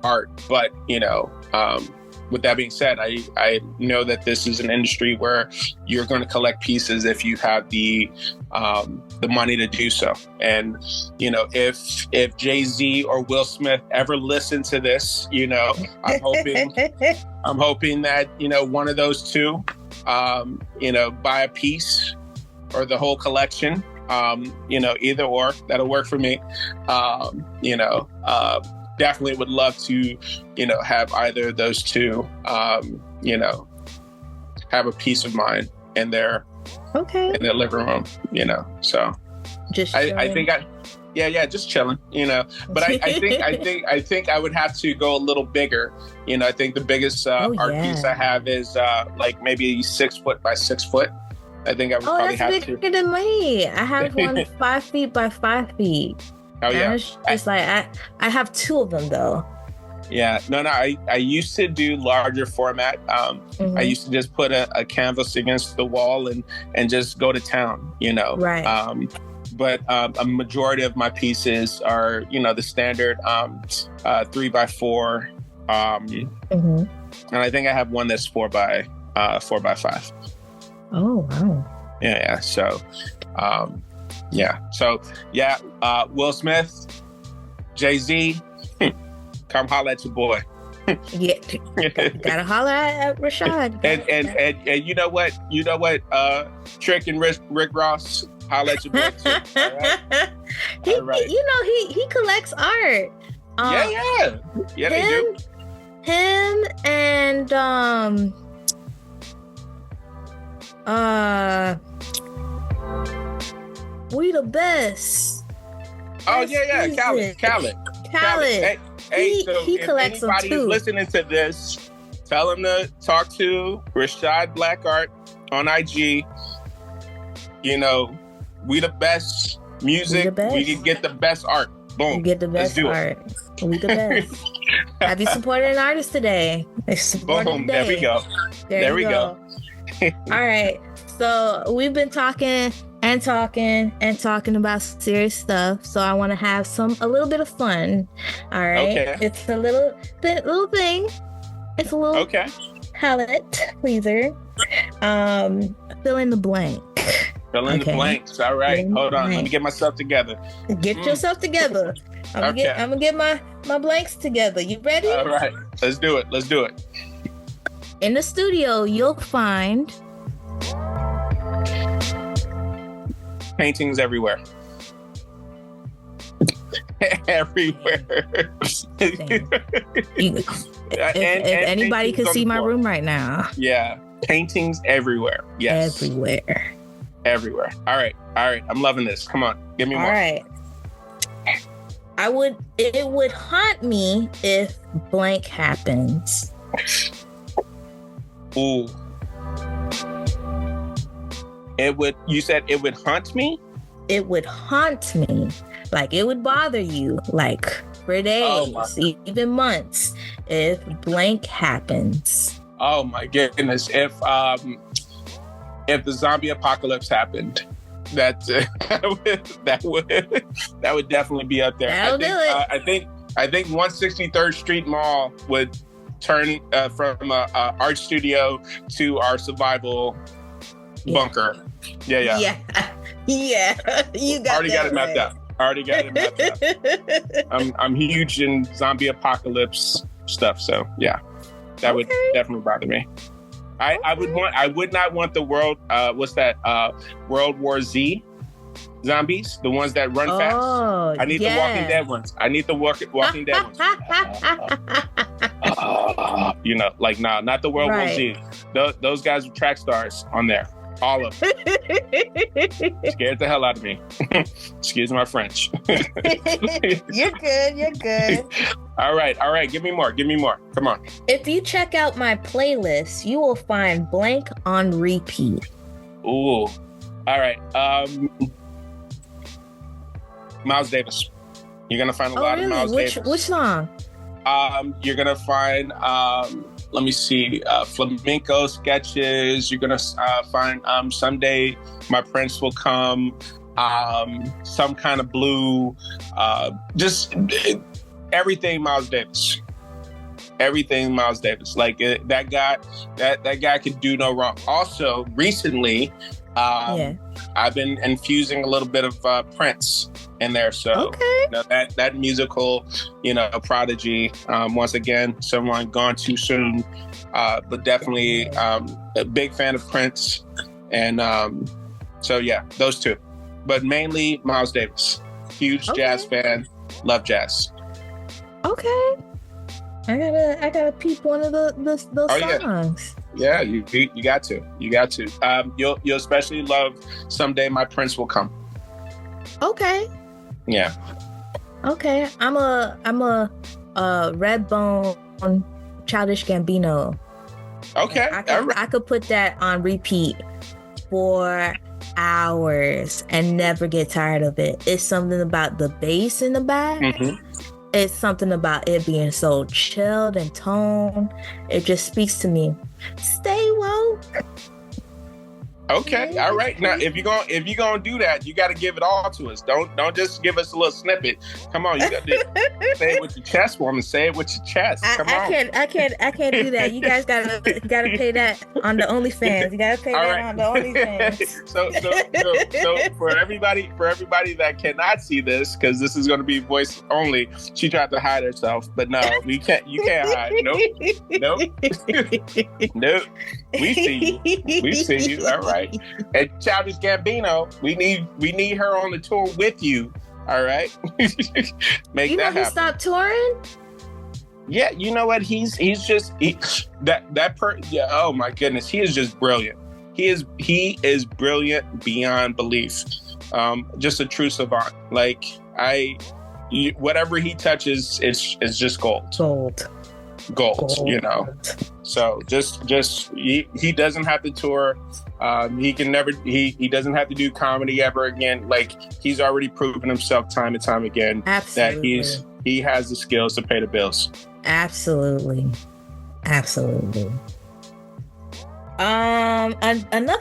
art. But with that being said, I know that this is an industry where you're going to collect pieces if you have the money to do so. And if Jay-Z or Will Smith ever listen to this, I'm hoping that one of those two buy a piece or the whole collection. Either or, that'll work for me. Definitely would love to, have either of those two, have a peace of mind in their living room, So just I think just chilling, But I think I would have to go a little bigger. I think the biggest art piece I have is like maybe 6 foot by 6 foot. I think I would probably have to. That's bigger than me. I have one 5 feet by 5 feet. Oh yeah. It's like I have 2 of them though. Yeah. No. I used to do larger format. I used to just put a canvas against the wall and just go to town, Right. But a majority of my pieces are, the standard 3 by 4. And I think I have one that's 4 by 5. Oh wow. Yeah. So, Will Smith, Jay-Z, come holler at your boy. Yeah, gotta holler at Rashaad. And you know what? Trick and Rick Ross, holler at your boy too. All right. He collects art. Yeah, they do. Him and we the best. Oh yeah, Khaled. He collects them too. If anybody's listening to this, tell him to talk to Rashaad Black Art on IG. We the best music. We can get the best art. Boom. We get the best art. We the best. Have you supported an artist today? Boom. There we go. There we go. All right. So we've been talking about serious stuff. So I want to have a little bit of fun. All right. Okay. It's a little thing. It's a little palette pleaser. Fill in the blank. Fill in the blanks. All right. Hold on. Let me get myself together. Get yourself together. I'm gonna get my blanks together. You ready? All right. Let's do it. In the studio, you'll find paintings everywhere. Everywhere. If anybody could see my room right now. Yeah. Paintings everywhere. Yes. Everywhere. All right. I'm loving this. Come on. Give me more. All right. It would haunt me if blank happens. Ooh. You said it would haunt me? It would haunt me. Like, it would bother you, like, for days, even months, if blank happens. Oh my goodness. If the zombie apocalypse happened, that would definitely be up there. That'll do it. I think 163rd Street Mall would turn from a art studio to our survival bunker. Yeah. You got already got it mapped out. I'm huge in zombie apocalypse stuff, so yeah, that would definitely bother me. I would not want the world. What's that? World War Z zombies, the ones that run fast. I need the Walking Dead ones. Walking Dead ones. Nah, not the World War Z. Those guys are track stars on there. All of them. Scared the hell out of me. Excuse my French. You're good. All right. Give me more. Come on. If you check out my playlist, you will find blank on repeat. Ooh. All right. Miles Davis. You're going to find a lot of Miles Davis. Which song? You're going to find... let me see, flamenco sketches. You're going to find Someday My Prince Will Come, Some Kind of Blue, just everything Miles Davis. Everything Miles Davis. Like that guy could do no wrong. Also, recently, I've been infusing a little bit of Prince in there. So that musical, prodigy, once again, someone gone too soon, but definitely a big fan of Prince. And so, yeah, those two. But mainly Miles Davis. Huge jazz fan. Love jazz. Okay. I gotta peep one of those songs. Yeah, you got to. You'll especially love Someday My Prince Will Come. Okay. Yeah. Okay. I'm a Redbone Childish Gambino. Okay. I could put that on repeat for hours and never get tired of it. It's something about the bass in the back. Mm-hmm. It's something about it being so chilled and toned. It just speaks to me. Stay woke. Okay, all right. Now, if you're gonna do that, you got to give it all to us. Don't just give us a little snippet. Come on, you got to say it with your chest, woman. Say it with your chest. Come on. I can't do that. You guys gotta pay that on the OnlyFans. You gotta pay on the OnlyFans. So for everybody that cannot see this, because this is going to be voice only, she tried to hide herself, but no, we can't. You can't hide. Nope. Nope. We see you. All right. And Childish Gambino, we need her on the tour with you. All right. Make that happen. He stopped touring? Yeah, you know what? Oh my goodness, he is just brilliant. He is brilliant beyond belief. Just a true savant. Like whatever he touches is just gold. So just he doesn't have to tour. He doesn't have to do comedy ever again. Like, he's already proven himself time and time again. Absolutely. That he has the skills to pay the bills. Absolutely. Another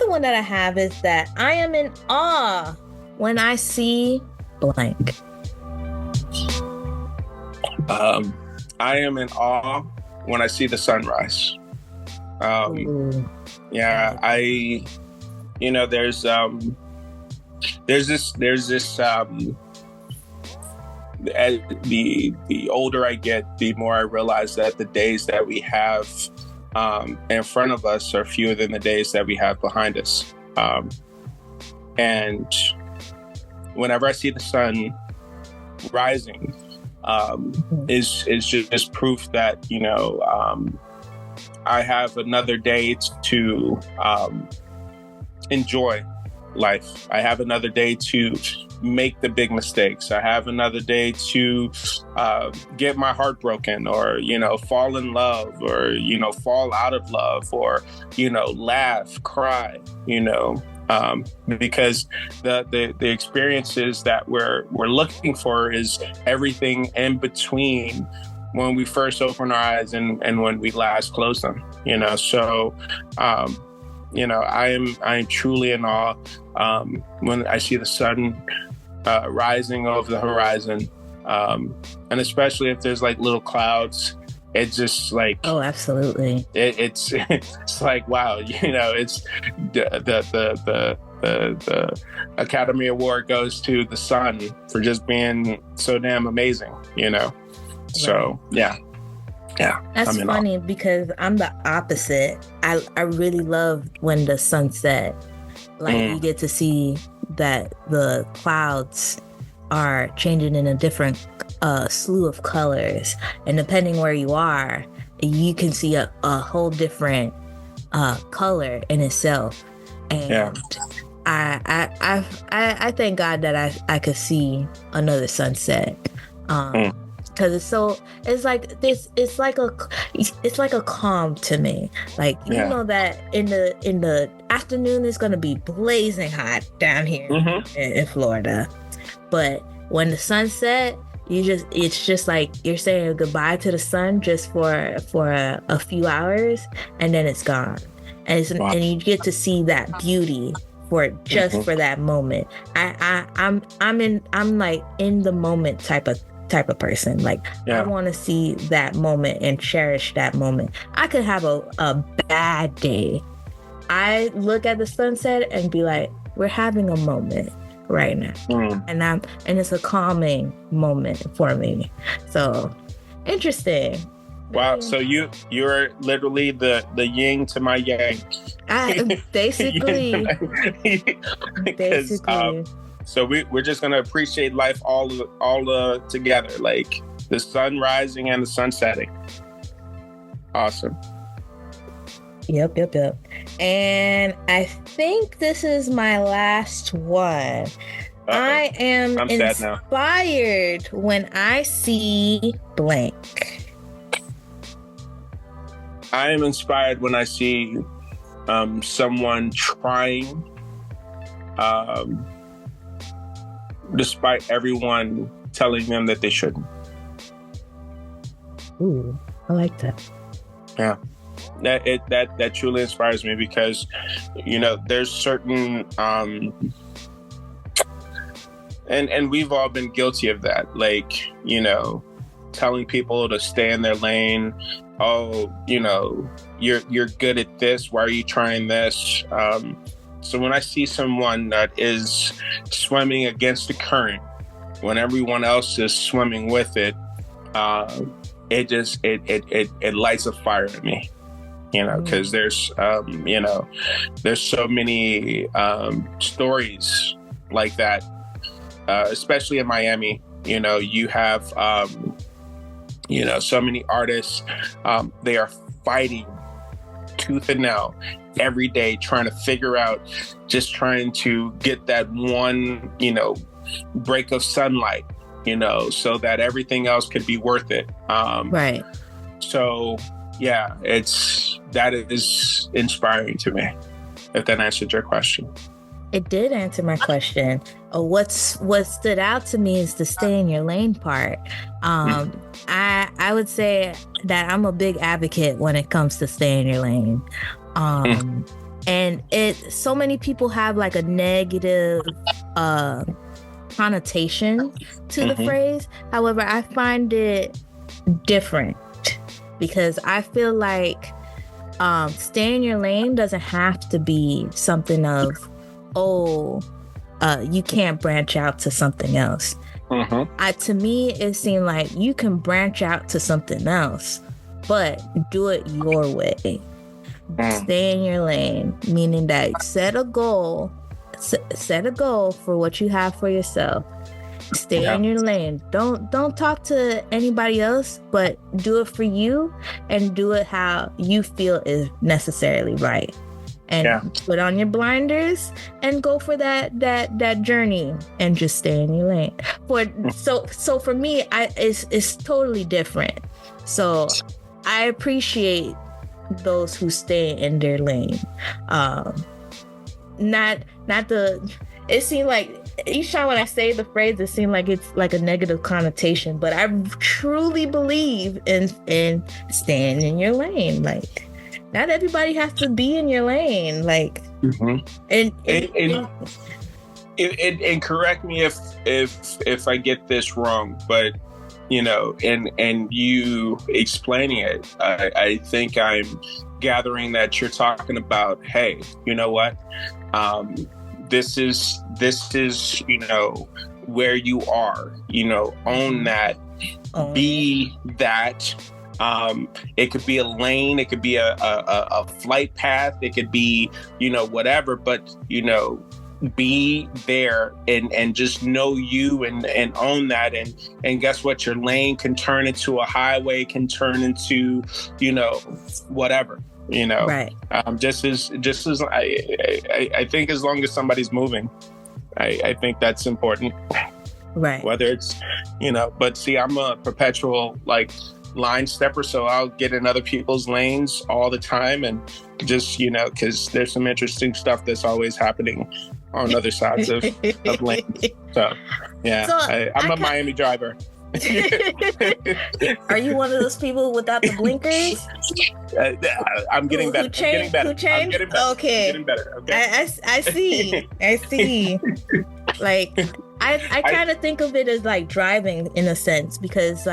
one that I have is that I am in awe when I see blank. I am in awe when I see the sunrise. Yeah, there's this as the older I get, the more I realize that the days that we have in front of us are fewer than the days that we have behind us. And whenever I see the sun rising, is just proof that I have another day to enjoy life. I have another day to make the big mistakes. I have another day to get my heart broken, or, fall in love, or, fall out of love, or, laugh, cry, because the experiences that we're looking for is everything in between when we first open our eyes and when we last close them, so I am truly in awe when I see the sun rising over the horizon, and especially if there's like little clouds. It's just like, oh, absolutely. It's like, wow, it's the Academy Award goes to the sun for just being so damn amazing, So yeah. That's funny because I'm the opposite. I really love when the sun set. Like you get to see that the clouds are changing in a different slew of colors, and depending where you are, you can see a whole different color in itself. And I thank God that I could see another sunset. Because it's like a calm to me. Like, you know that in the afternoon it's gonna be blazing hot down here in Florida, but when the sun set, it's just like you're saying goodbye to the sun just for a few hours, and then it's gone, and you get to see that beauty for that moment. I'm like in the moment type of person. Like, I want to see that moment and cherish that moment. I could have a bad day. I look at the sunset and be like, we're having a moment right now, and it's a calming moment for me. So interesting. Wow. So you're literally the yin to my yang. Basically. So we're just gonna appreciate life all together, like the sun rising and the sun setting. Awesome. Yep. And I think this is my last one. I am inspired when I see blank. I am inspired when I see someone trying, despite everyone telling them that they shouldn't. Ooh, I like that. Yeah. That truly inspires me, because there's certain and we've all been guilty of that, like telling people to stay in their lane. Oh, you're good at this, why are you trying this? So when I see someone that is swimming against the current when everyone else is swimming with it, it lights a fire in me. Because there's so many stories like that, especially in Miami. You have, so many artists, they are fighting tooth and nail every day, trying to figure out, just trying to get that one, break of sunlight, so that everything else could be worth it. Right. So, yeah, that is inspiring to me, if that answered your question. It did answer my question. What stood out to me is the stay in your lane part. I would say that I'm a big advocate when it comes to stay in your lane. And so many people have like a negative connotation to the phrase. However, I find it different, because I feel like stay in your lane doesn't have to be something of, you can't branch out to something else. To me, it seemed like you can branch out to something else, but do it your way. Stay in your lane, meaning that set a goal for what you have for yourself. Stay in your lane. Don't talk to anybody else, but do it for you, and do it how you feel is necessarily right. and put on your blinders and go for that journey and just stay in your lane. So for me, it's totally different. So I appreciate those who stay in their lane. It seemed like each time when I say the phrase, it seemed like it's like a negative connotation, but I truly believe in staying in your lane. Like, not everybody has to be in your lane. Like, and correct me if I get this wrong, but and you explaining it, I think I'm gathering that you're talking about, hey, you know what? This is where you are, own that, be that. It could be a lane, it could be a flight path, it could be, whatever, but, be there and just know you and own that. And guess what? Your lane can turn into a highway, can turn into, whatever. Right. Just as I think as long as somebody's moving, I think that's important. Right. Whether it's, but see, I'm a perpetual line stepper, so I'll get in other people's lanes all the time, and just, because there's some interesting stuff that's always happening on other sides of lanes. So, yeah, so I'm a Miami driver. Are you one of those people without the blinkers? I'm getting better. I'm getting better. Okay. I'm getting better. Okay. I see. Like, I kind of think of it as like driving in a sense, because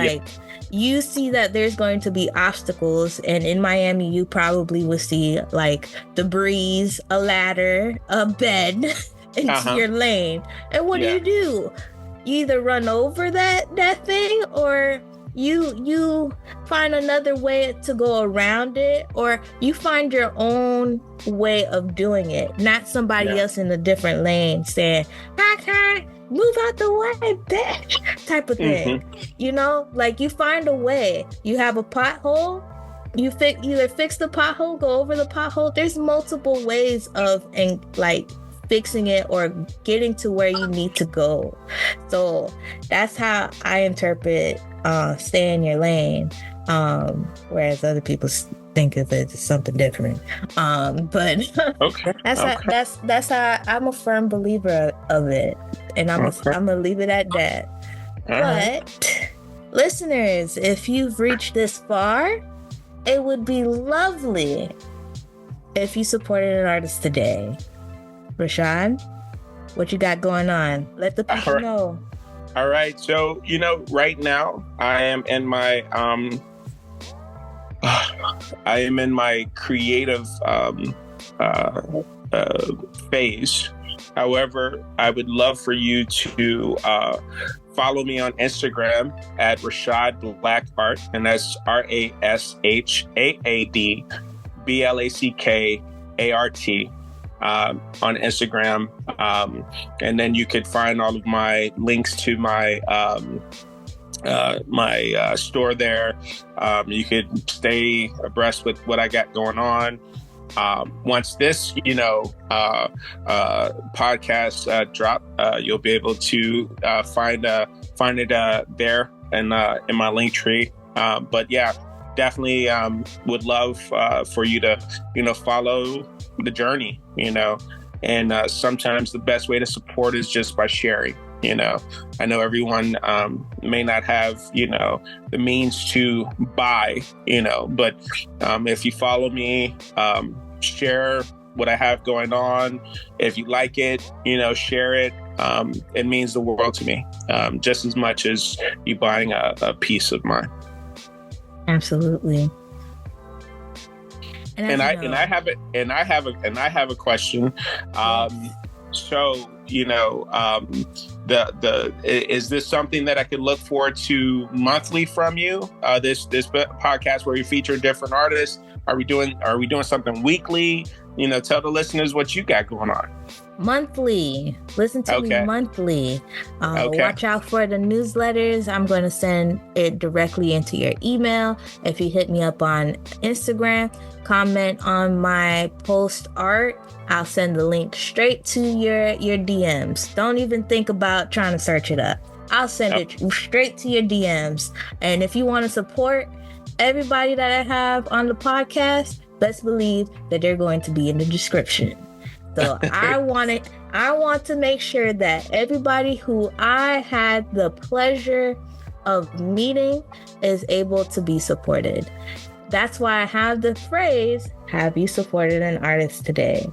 you see that there's going to be obstacles, and in Miami you probably will see like debris, a ladder, a bed into your lane. And what do? You either run over that thing, or you find another way to go around it, or you find your own way of doing it, not somebody else in a different lane saying, okay, move out the way, bitch, type of thing. Like, you find a way. You have a pothole, you either fix the pothole, go over the pothole. There's multiple ways of fixing it or getting to where you need to go. So that's how I interpret stay in your lane, whereas other people think of it as something different. But that's how I'm a firm believer of it, and I'm gonna leave it at that. But listeners, if you've reached this far, it would be lovely if you supported an artist today. Rashaad, what you got going on? Let the people know. All right. So, right now I am in my creative phase. However, I would love for you to follow me on Instagram at Rashaad Black Art, and that's RASHAAD BLACKART. On Instagram, and then you could find all of my links to my store there. You could stay abreast with what I got going on. Once this podcast drop, you'll be able to find it there in my link tree. But yeah, definitely would love for you to follow the journey, and sometimes the best way to support is just by sharing. I know everyone may not have the means to buy, but if you follow me, share what I have going on. If you like it, share it. It means the world to me, just as much as you buying a piece of mine. Absolutely. And I have a question. So, is this something that I could look forward to monthly from you? This podcast where you feature different artists. Are we doing something weekly? tell the listeners what you got going on. Monthly. Listen to me monthly. Watch out for the newsletters. I'm going to send it directly into your email. If you hit me up on Instagram, comment on my post art, I'll send the link straight to your DMs. Don't even think about trying to search it up. I'll send it straight to your DMs. And if you want to support everybody that I have on the podcast, best believe that they're going to be in the description. So I want to make sure that everybody who I had the pleasure of meeting is able to be supported. That's why I have the phrase, have you supported an artist today?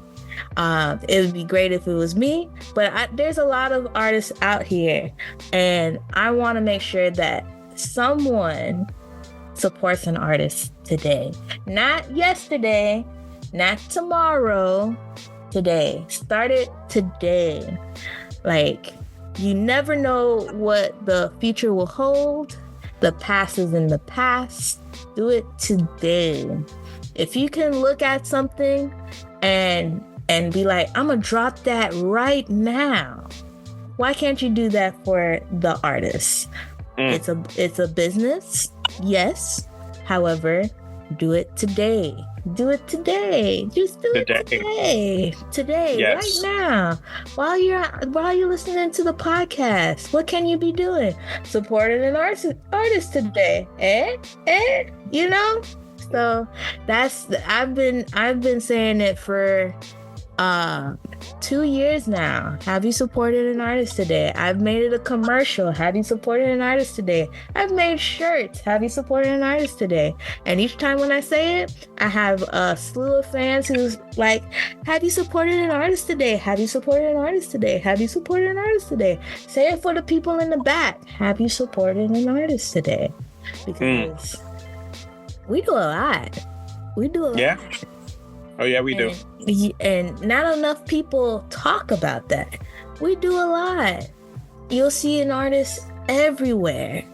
It would be great if it was me, but there's a lot of artists out here, and I want to make sure that someone supports an artist today. Not yesterday, not tomorrow, today. Start it today. Like, you never know what the future will hold. The past is in the past. Do it today. If you can look at something and be like, I'm gonna drop that right now, why can't you do that for the artist? It's a business, yes. However, do it today. Do it today. Just do it today. Today, yes. Right now. While you're listening to the podcast, what can you be doing? Supporting an artist today. So I've been saying it for 2 years now. Have you supported an artist today? I've made it a commercial. Have you supported an artist today? I've made shirts. Have you supported an artist today? And each time when I say it, I have a slew of fans who's like, have you supported an artist today? Have you supported an artist today? Have you supported an artist today? Say it for the people in the back. Have you supported an artist today? Because we do a lot. Yeah. Oh, yeah, we do. And not enough people talk about that. We do a lot. You'll see an artist everywhere.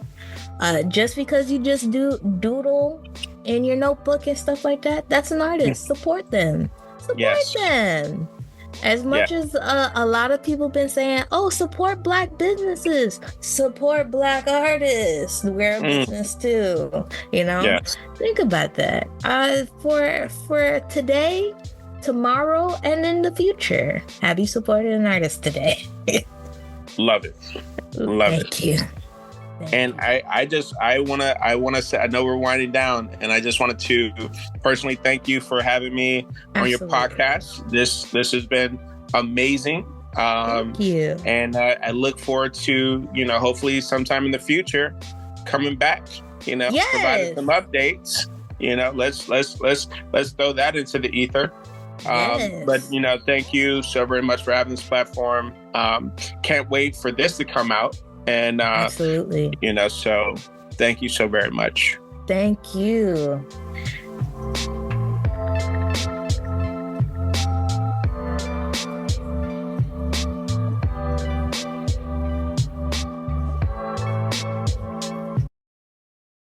Just because you just doodle in your notebook and stuff like that, that's an artist. Support them. Support them. As much as a lot of people been saying, oh, support Black businesses, support Black artists. We're a business too, Think about that. For today, tomorrow, and in the future, have you supported an artist today? Love it. Thank you. And I want to say, I know we're winding down, and I just wanted to personally thank you for having me on your podcast. This has been amazing. Thank you. And I look forward to, hopefully sometime in the future coming back, providing some updates. Let's throw that into the ether. But thank you so very much for having this platform. Can't wait for this to come out. And absolutely, so thank you so very much. Thank you.